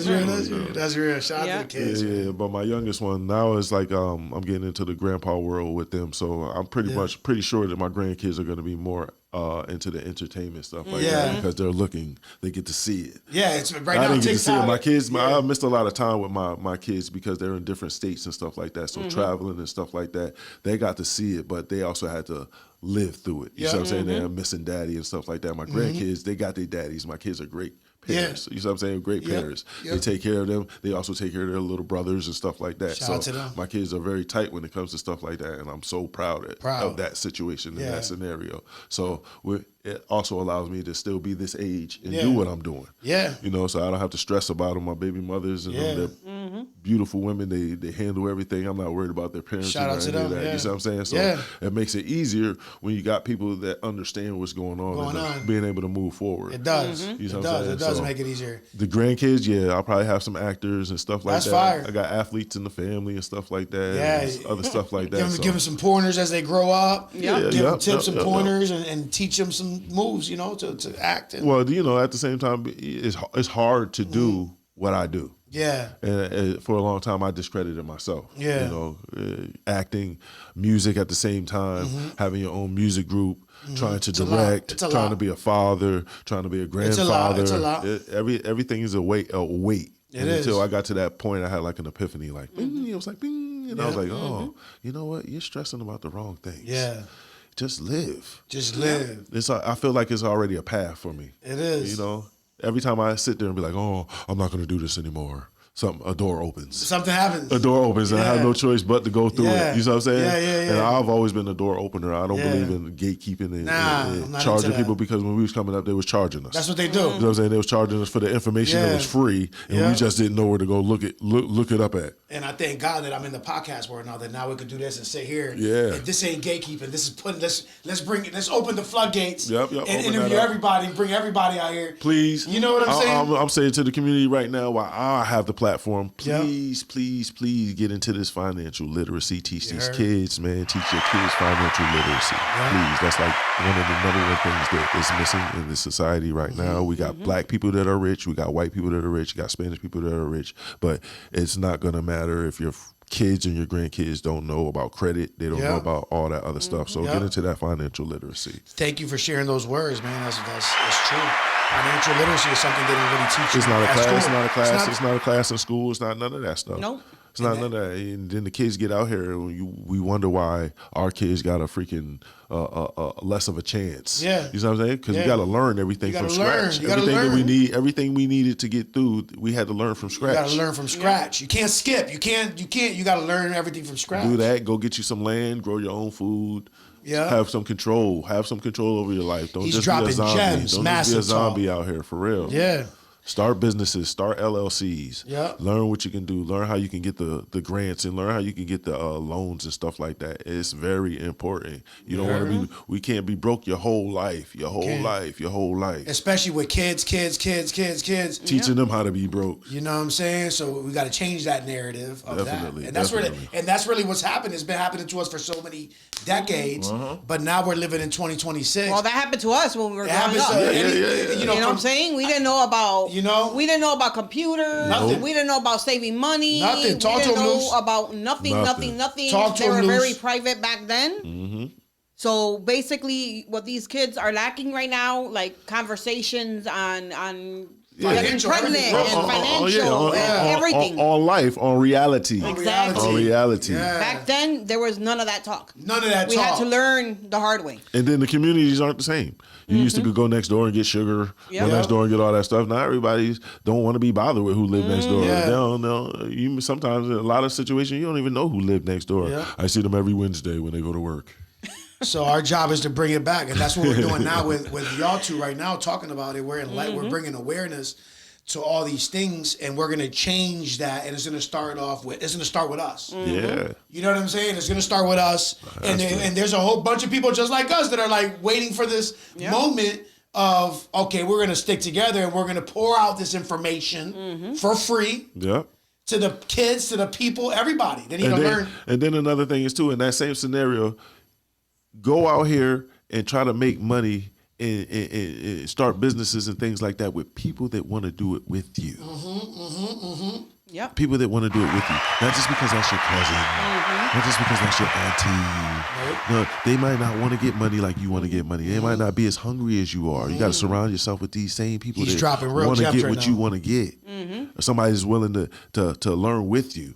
That's real. Shout out to the kids. Yeah. But my youngest one now is like I'm getting into the grandpa world with them. So I'm pretty sure that my grandkids are going to be more into the entertainment stuff like that because they get to see it. Yeah, it's right now. I didn't get to see it. My kids, I missed a lot of time with my kids because they're in different states and stuff like that. So traveling and stuff like that, they got to see it, but they also had to live through it. You know what I'm saying? They're missing daddy and stuff like that. My grandkids, they got their daddies. My kids are great parents. You know what I'm saying? Great parents. They take care of them. They also take care of their little brothers and stuff like that. Shout out to them. My kids are very tight when it comes to stuff like that, and I'm so proud of that situation and that scenario. So it also allows me to still be this age and do what I'm doing. Yeah. You know, so I don't have to stress about them. My baby mothers and them, they're beautiful women. They handle everything. I'm not worried about their parents. Shout out to them. You know what I'm saying? So it makes it easier when you got people that understand what's going on and being able to move forward. It does. You know what I'm saying? It does make it easier. The grandkids, I'll probably have some actors and stuff like That's that. Fire. I got athletes in the family and stuff like that. Yeah. Other stuff like that. Give them some pointers as they grow up. Give them tips and pointers and teach them some moves, you know, to act. Well, you know, at the same time, it's hard to do what I do. Yeah. And for a long time, I discredited myself. Yeah. You know, acting, music at the same time, having your own music group, trying to direct, trying to be a father, trying to be a grandfather. It's a lot. Everything is a weight. Until I got to that point, I had like an epiphany, like, bing, it was like, bing. And I was like, oh, you know what? You're stressing about the wrong things. Yeah. Just live. I feel like it's already a path for me. It is. You know, every time I sit there and be like, oh, I'm not going to do this anymore. A door opens. Something happens. A door opens, and I have no choice but to go through it. You know what I'm saying? Yeah. And I've always been a door opener. I don't believe in gatekeeping and charging people, because when we was coming up, they was charging us. That's what they do. You know what I'm saying? They was charging us for the information that was free, and we just didn't know where to go look it up at. And I thank God that I'm in the podcast world now, that now we could do this and sit here. Yeah. And this ain't gatekeeping. This is putting let's open the floodgates. Yep, and interview everybody, bring everybody out here. Please. You know what I'm saying? I'm saying to the community right now, while I have the platform, please get into this financial literacy. Teach these kids, man. Teach your kids financial literacy. Please. That's like one of the number one things that is missing in this society right now. We got black people that are rich. We got white people that are rich. We got Spanish people that are rich. But it's not going to matter if you're kids and your grandkids don't know about credit. They don't know about all that other stuff. So get into that financial literacy. Thank you for sharing those words, man. That's true. Financial literacy is something they didn't really teach you. It's not a at class. school. It's not a class. It's not a class in school. It's not none of that stuff. Nope. It's not none of that. And then the kids get out here, and we wonder why our kids got a freaking less of a chance. Yeah. You know what I'm saying? Because we got to learn everything from scratch. You gotta Everything learn. that we need, everything we needed to get through, we had to learn from scratch. You got to learn from scratch. You can't skip. You can't. You got to learn everything from scratch. Do that. Go get you some land. Grow your own food. Yeah. Have some control. Have some control over your life. Don't He's just be a dropping zombie. gems, Don't just be a massive zombie out here for real. Yeah. Start businesses, start LLCs. Yeah. Learn what you can do. Learn how you can get the grants and learn how you can get the loans and stuff like that. It's very important. You don't want to be. We can't be broke your whole life. Your whole life. Especially with kids. Teaching them how to be broke. You know what I'm saying? So we got to change that narrative of Definitely, that. And that's definitely. that's really what's happened. It's been happening to us for so many decades, but now we're living in 2026. Well, that happened to us when we were It growing happens up. to You know what I'm saying? We didn't know about. We didn't know about computers. Nothing. We didn't know about saving money. Nothing. Talk we to didn't them, know Luce. about nothing. Talk to they them, were very Luce. private back then. So basically, what these kids are lacking right now, like conversations on getting Financial, pregnant everything. and financial and everything. On life, on reality. Exactly. On reality. Yeah. Back then, there was none of that talk. None of that We talk. had to learn the hard way. And then the communities aren't the same. You used to go next door and get sugar, Yep. go next door and get all that stuff. Now everybody don't want to be bothered with who live next door. Yeah. No. You sometimes in a lot of situations you don't even know who live next door. Yeah. I see them every Wednesday when they go to work. So our job is to bring it back, and that's what we're doing now with y'all two right now, talking about it. We're in light. We're bringing awareness to all these things, and we're gonna change that. And it's gonna start with us. Yeah. You know what I'm saying? It's gonna start with us, and there's a whole bunch of people just like us that are like waiting for this moment of okay, we're gonna stick together and we're gonna pour out this information for free. Yeah. To the kids, to the people, everybody. They need to learn. And then another thing is too, in that same scenario, go out here and try to make money and start businesses and things like that with people that want to do it with you. Yep. People that want to do it with you. Not just because that's your cousin. Not just because that's your auntie. No, they might not want to get money like you want to get money. They might not be as hungry as you are. You got to surround yourself with these same people He's that dropping real want to gems get right what now. you want to get. Somebody that's willing to learn with you.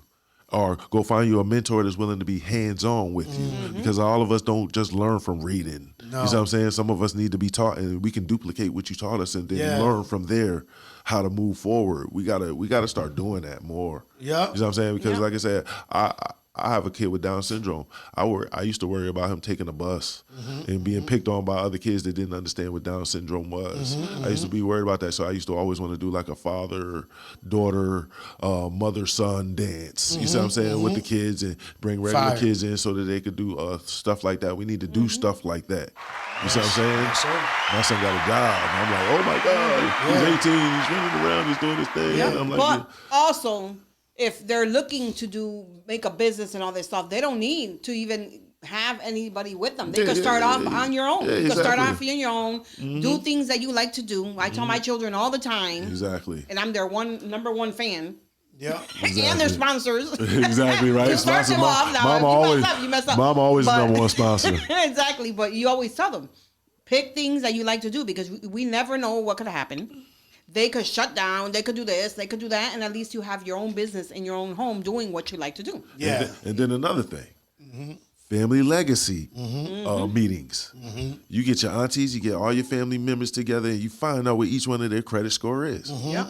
Or go find you a mentor that's willing to be hands-on with you. Because all of us don't just learn from reading. No. You know what I'm saying? Some of us need to be taught, and we can duplicate what you taught us and then learn from there how to move forward. We gotta start doing that more. Yeah. You know what I'm saying? Because like I said, I have a kid with Down syndrome. I used to worry about him taking a bus and being picked on by other kids that didn't understand what Down syndrome was. I used to be worried about that. So I used to always want to do like a father, daughter, mother, son dance. You see what I'm saying? With the kids and bring regular Fire. kids in so that they could do stuff like that. We need to do stuff like that. You see what I'm saying? Yes, sir. My son got a job. And I'm like, oh my God, he's 18, he's running around, he's doing his thing. Yeah. And I'm like, But also, if they're looking to make a business and all this stuff, they don't need to even have anybody with them. They could start off on your own. Yeah, You could start exactly. off on your own. Do things that you like to do. I tell my children all the time. exactly. And I'm their number one fan. Yeah. And their sponsors. Exactly right. To start them off. Now, if you mess up. Mom always But- number one sponsor. Exactly. But you always tell them, pick things that you like to do because we never know what could happen. They could shut down. They could do this. They could do that. And at least you have your own business in your own home doing what you like to do. Yeah. And then another thing, family legacy meetings. You get your aunties, you get all your family members together, and you find out what each one of their credit score is. Yep.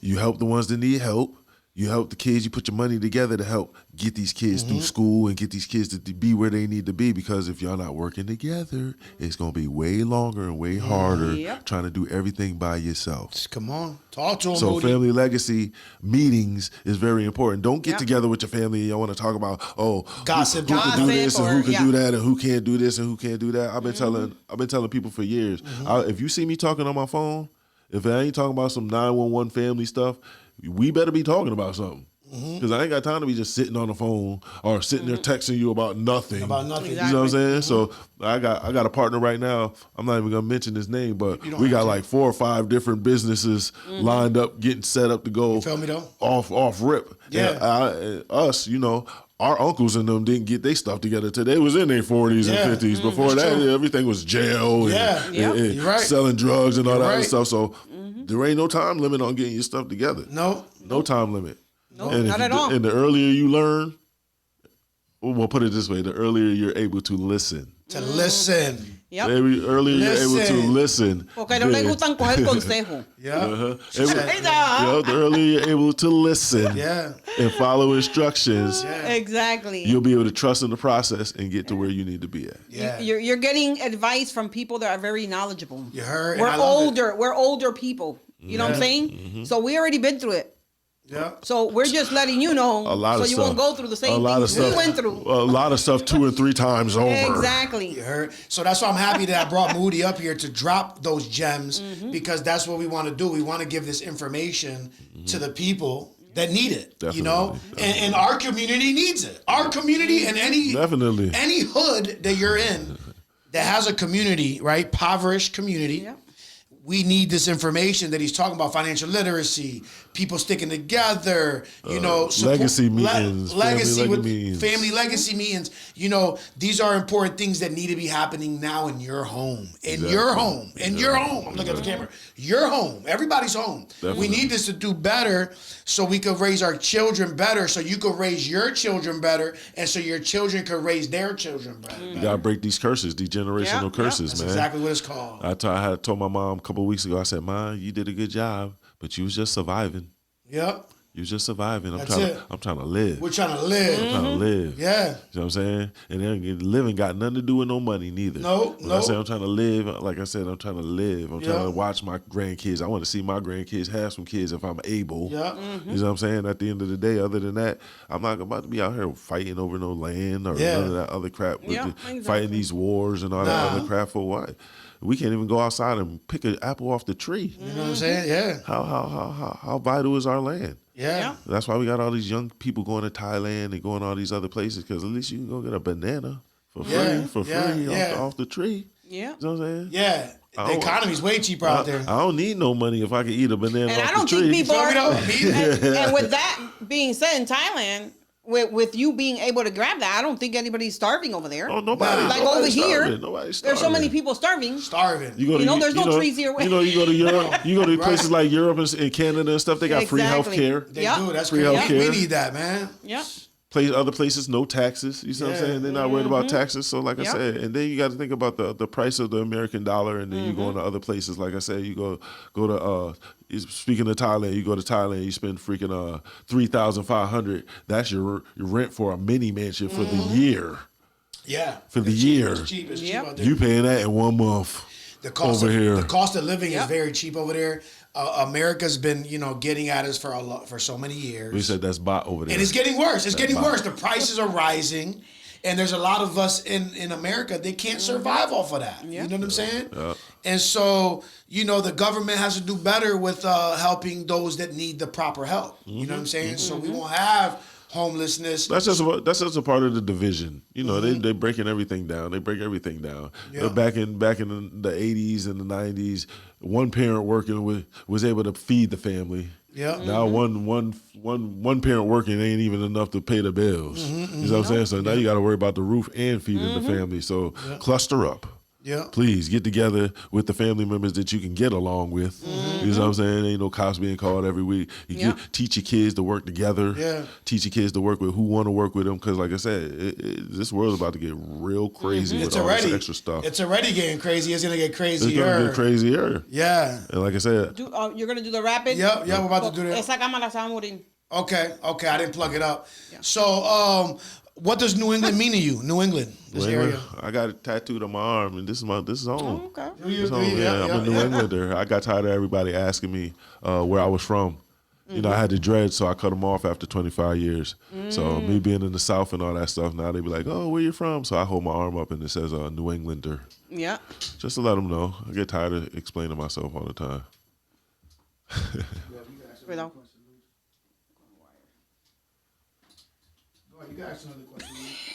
You help the ones that need help. You help the kids. You put your money together to help get these kids through school and get these kids to be where they need to be. Because if y'all not working together, it's gonna be way longer and way harder Yep. trying to do everything by yourself. Come on. Talk to him, So Moody. family legacy meetings is very important. Don't get Yep. together with your family and you want to talk about Gossip. who can do this and who can Gossip do that and who can't do this and who can't do that. I've been telling people for years. If you see me talking on my phone, if I ain't talking about some 911 family stuff, we better be talking about something. Because I ain't got time to be just sitting on the phone or sitting there texting you about nothing. About nothing. You know what I'm saying? So I got a partner right now. I'm not even gonna mention his name, but You don't we have got to. like 4 or 5 different businesses lined up, getting set up to go. You feel me though? Off rip. Yeah. And us, our uncles and them didn't get their stuff together till they was in their 40s Yeah. and 50s. Before That's that, true. everything was jail Yeah. and, Yep. and You're right. selling drugs and all You're that other right. stuff. So there ain't no time limit on getting your stuff together. No. No time limit. No, And not if at you- all. And the earlier you learn, we'll put it this way: the earlier you're able to listen. To listen. Yep. The earlier you're able to Listen. listen. Porque no le then- gustan coger consejo. Yeah. The earlier you're able to listen Yeah. and follow instructions, Exactly. you'll be able to trust in the process and get to where you need to be at. Yeah. You're getting advice from people that are very knowledgeable. You heard? We're And I love it. older. We're older people. You know what I'm saying? So we already been through it. Yeah. So we're just letting you know, A lot so of you stuff. won't go through the same a lot of things we stuff, went through. A lot of stuff 2 and 3 times over. Exactly. You heard? So that's why I'm happy that I brought Moody up here to drop those gems because that's what we want to do. We want to give this information to the people that need it. You know? Definitely. And our community needs it. Our community and any hood that you're in that has a community, right? Impoverished community. Yeah. We need this information that he's talking about: financial literacy, people sticking together, legacy meetings, legacy family with meetings. family legacy meetings. These are important things that need to be happening now in your home, your home. I'm looking at the camera. Your home, everybody's home. Definitely. We need this to do better, so we could raise our children better, so you could raise your children better, and so your children could raise their children better. You gotta break these curses, these generational Yeah, curses, That's man. exactly what it's called. I had told my mom a couple of weeks ago. I said, "Mom, you did a good job, but you was just surviving. Yep. You was just surviving. That's it. I'm trying to live. We're trying to live. I'm trying to live. Yeah. You know what I'm saying? And then living got nothing to do with no money neither. When I say I'm trying to live, like I said, I'm trying to live. I'm trying to watch my grandkids. I want to see my grandkids have some kids if I'm able. Yeah. You know what I'm saying? At the end of the day, other than that, I'm not about to be out here fighting over no land or none of that other crap. Yeah, Fighting exactly. these wars and all that other crap for what? We can't even go outside and pick an apple off the tree. You know what I'm saying? Yeah. How vital is our land? Yeah. That's why we got all these young people going to Thailand and going all these other places, because at least you can go get a banana for free off the tree. Yeah. You know what I'm saying? Yeah. The economy's way cheaper out there. I don't need no money if I can eat a banana And off I don't the tree. think people Feel are. me though? And with that being said, in Thailand, with you being able to grab that, I don't think anybody's starving over there. Oh, nobody. Nah. Like nobody's over here, starving. Nobody's there's so many starving. people starving. Starving. There's no trees here. You go to Europe. You go to places like Europe and Canada and stuff. They got free health Exactly. care. They Yep. do. That's Free crazy. healthcare. We need that, man. Yeah. Other places, no taxes. You see what I'm saying? They're not worried about taxes. So, like I Yep. said, and then you got to think about the price of the American dollar, and then you go into other places. Like I said, you go to speaking of Thailand, you go to Thailand, you spend freaking $3,500. That's your rent for a mini mansion for the year. Yeah. For the It's cheap. year. It's cheap. It's cheap Yep. out there. You paying that in 1 month. The cost over here. The cost of living is Yep. very cheap over there. America's been, getting at us for so many years. We said that's bot over there. And it's getting worse. It's getting bot. worse. The prices are rising. And there's a lot of us in America, they can't survive off of that. Yeah. You know what I'm saying? Yeah. And so, the government has to do better with helping those that need the proper help. You know what I'm saying? So we won't have homelessness. That's just a part of the division. They breaking everything down. They break everything down. Yeah. Back in the 80s and the 90s, one parent working was able to feed the family. Yeah. Now one parent working ain't even enough to pay the bills. You know what I'm saying? So now you got to worry about the roof and feeding the family. So cluster up. Yeah. Please get together with the family members that you can get along with. You know what I'm saying? Ain't no cops being called every week. Teach your kids to work together. Yeah. Teach your kids to work with who want to work with them. Because like I said, this world's about to get real crazy with It's all already this extra stuff. It's already getting crazy. It's gonna get It's crazier. going to get crazier. Yeah. And like I said, You're gonna do the rapid. Yep. We're about to do that. Esa cámara se va a morir. Okay. I didn't plug it up. So, what does New England mean to you? New England, this area. I got it tattooed on my arm, and this is home. Oh, okay. It's home. Yeah, I'm a New Englander. I got tired of everybody asking me where I was from. I had the dreads, so I cut them off after 25 years. So me being in the South and all that stuff, now they be like, "Oh, where you from?" So I hold my arm up and it says New Englander, Yeah. just to let them know. I get tired of explaining myself all the time. Cuidado. You got another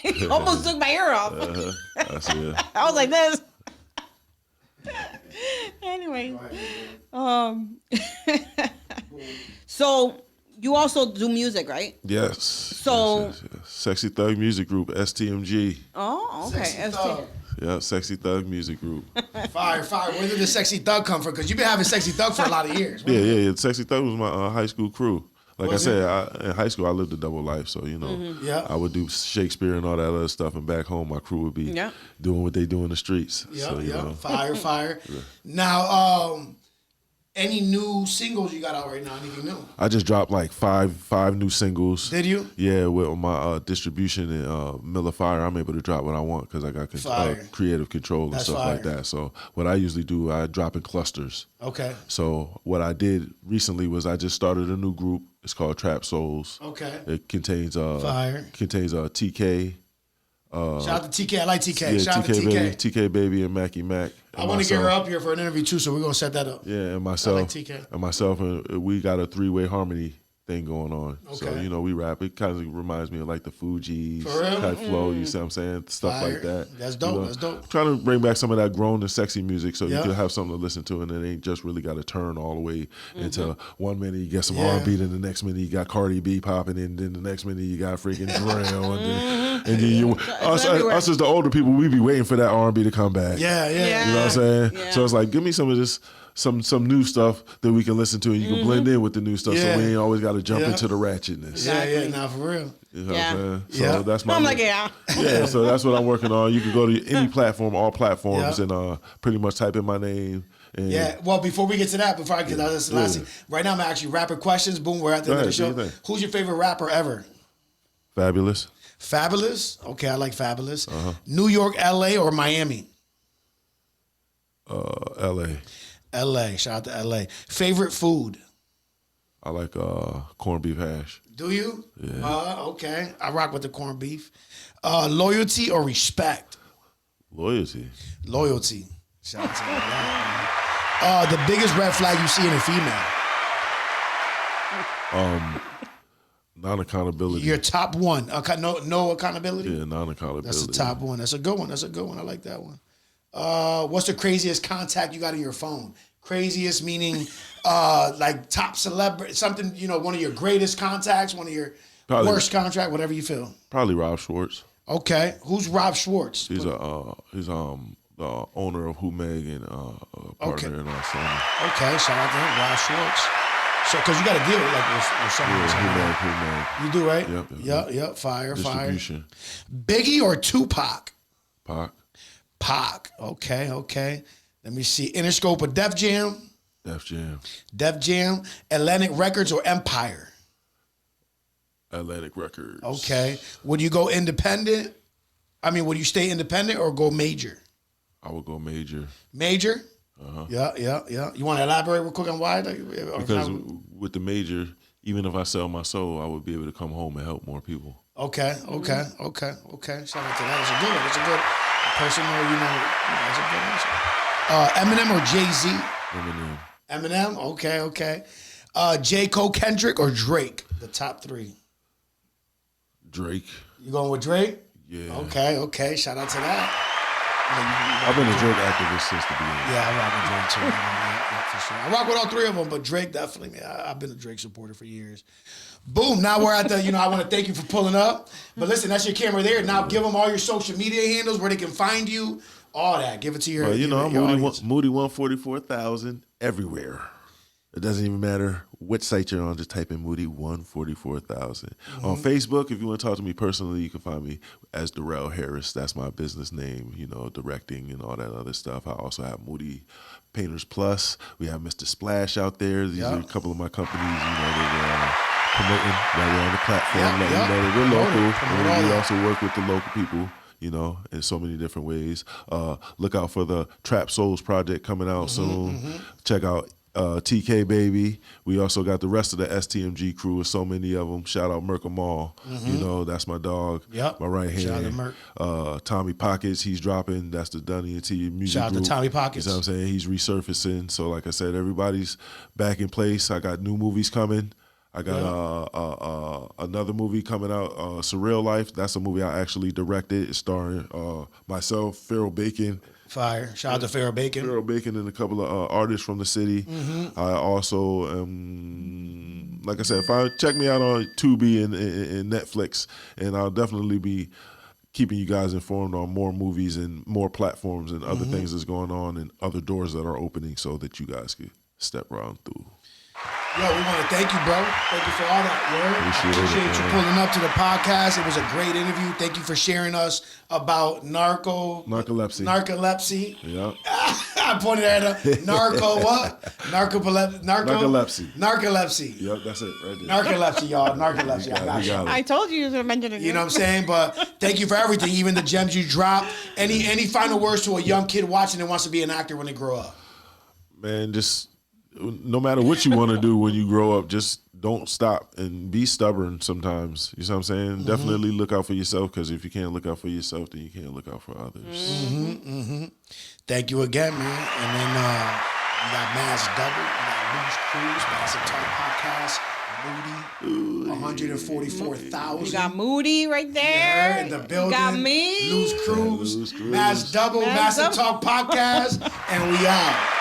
question. Almost took my ear off. I see it. I was like this. Anyway, so you also do music, right? Yes. So- yes. Sexy Thug Music Group, STMG. Oh, okay. Sexy Thug. Yeah, Sexy Thug Music Group. Fire. Where did the Sexy Thug come from? Because you've been having Sexy Thug for a lot of years. Yeah. Sexy Thug was my high school crew. Like Was I said, in high school, I lived a double life. So, you know, Yeah. I would do Shakespeare and all that other stuff. And back home, my crew would be Yeah. doing what they do in the streets. Yeah, so, you know. Fire. Now, any new singles you got out right now? Anything new? I just dropped like five new singles. Did you? Yeah, with my distribution and Miller Fire, I'm able to drop what I want because I got Fire. creative control and That's stuff like fire. that. So what I usually do, I drop in clusters. Okay. So what I did recently was I just started a new group. It's called Trap Souls. Okay. It contains Fire. TK. Shout out to TK. I like TK. Yeah, Shout out to TK TK. Baby, TK Baby and Mackie Mac. I want to get her up here for an interview too, so we're gonna set that up. Yeah, and myself. I like TK. And myself, and we got a 3-way harmony thing going on. So, Okay. you know, we rap. It kind of reminds me of like the Fugees For real? type flow, you see what I'm saying? Stuff Fire. like that. That's dope, You know, that's dope. Trying to bring back some of that grown and sexy music so Yeah. you can have something to listen to and it ain't just really got to turn all the way into 1 minute you get some Yeah. R&B, then the next minute you got Cardi B popping in, then the next minute you got freaking Drell, and then you us everywhere. as the older people, we be waiting for that R&B to come back. Yeah. Yeah. You know what I'm saying? Yeah. So it's like, give me some of this, some new stuff that we can listen to, and you can blend in with the new stuff, Yeah. so we ain't always got to jump Yeah. into the ratchetness. Yeah. Now for real. You know Yeah. what I'm saying? Yeah. So that's my. I'm like, yeah. Yeah, so that's what I'm working on. You can go to any platform, all platforms, Yeah. and pretty much type in my name. And Yeah. Well, before we get to that, that's the last thing. Right now, I'm actually rapid questions. Boom. We're at the Go end of the ahead, do show. your thing. Who's your favorite rapper ever? Fabulous. Fabulous. Okay, I like Fabulous. New York, LA, or Miami? L.A. LA. Shout out to LA. Favorite food? I like corned beef hash. Do you? Yeah. Okay. I rock with the corned beef. Loyalty or respect? Loyalty. Loyalty. Shout out to that. The biggest red flag you see in a female? Non-accountability. Your top one. No accountability? Yeah, non-accountability. That's the top one. That's a good one. I like that one. What's the craziest contact you got in your phone? Craziest meaning like top celebrity, something, one of your greatest contacts, one of your Probably- worst contract, whatever you feel. Probably Rob Schwartz. Okay. Who's Rob Schwartz? He's the owner of Who Meg and partner in our song. Okay, shout out to him, Rob Schwartz. So, because you got to deal with someone. Yeah, Who Meg. You do, right? Yep. Fire. Distribution. Biggie or Tupac? Pac. Okay. Let me see. Interscope or Def Jam? Def Jam. Def Jam. Atlantic Records or Empire? Atlantic Records. Okay. Would you go independent? Would you stay independent or go major? I would go major. Major? Yeah. You want to elaborate real quick on why? Because with the major, even if I sell my soul, I would be able to come home and help more people. Okay. Shout out to that. That's a good one. That's a good personal, that's a good answer. Eminem or Jay-Z? Eminem. Eminem? Okay. J. Cole, Kendrick, or Drake? The top three. Drake. You going with Drake? Yeah. Okay. Shout out to that. I've been a Drake activist since the beginning. Yeah, I rock with Drake too. Yeah, for sure. I rock with all three of them, but Drake definitely, man. I've been a Drake supporter for years. Boom. Now we're at the, I want to thank you for pulling up. But listen, that's your camera there. Now give them all your social media handles where they can find you. All that. Give it to your, Well, your audience. Moody 144,000 everywhere. It doesn't even matter which site you're on. Just type in Moody 144,000. On Facebook, if you want to talk to me personally, you can find me as Darrell Harris. That's my business name, directing and all that other stuff. I also have Moody Painters Plus. We have Mr. Splash out there. These are a couple of my companies, that promoting while we're on the platform. That we're local. And we also work with the local people. In so many different ways. Look out for the Trap Souls project coming out soon. Check out TK Baby. We also got the rest of the STMG crew with so many of them. Shout out Merk Amal. That's my dog. Yep. My right hand. Shout out to Merk. Tommy Pockets, he's dropping. That's the Dunny and T music Shout out group. to Tommy Pockets. You know what I'm saying? He's resurfacing. So like I said, everybody's back in place. I got new movies coming. I got another movie coming out, Surreal Life. That's a movie I actually directed. It's starring myself, Farrell Bacon. Fire. Shout out to Farrell Bacon. Farrell Bacon and a couple of artists from the city. I also like I said, check me out on Tubi and Netflix, and I'll definitely be keeping you guys informed on more movies and more platforms and other things that's going on and other doors that are opening so that you guys can step around through. Yo, we want to thank you, bro. Thank you for all that, word. Appreciate you pulling up to the podcast. It was a great interview. Thank you for sharing us about narcolepsy. Yeah. I pointed at her. Narcolepsy. Yep, that's it right there. Narcolepsy, y'all. Narcolepsy. I got you. I told you to mention it. You know what I'm saying? But thank you for everything, even the gems you drop. Any final words to a young kid watching that wants to be an actor when they grow up? Man, just no matter what you want to do when you grow up, just don't stop and be stubborn sometimes. You know what I'm saying? Definitely look out for yourself, because if you can't look out for yourself, then you can't look out for others. Thank you again, man. And then you got Mass Double, you got Moody's Cruise, Massive Talk Podcast, Moody, 144,000. You got Moody right there. In the building. You got me. Lose Cruise, Mass Double, Massive Talk Podcast, and we out.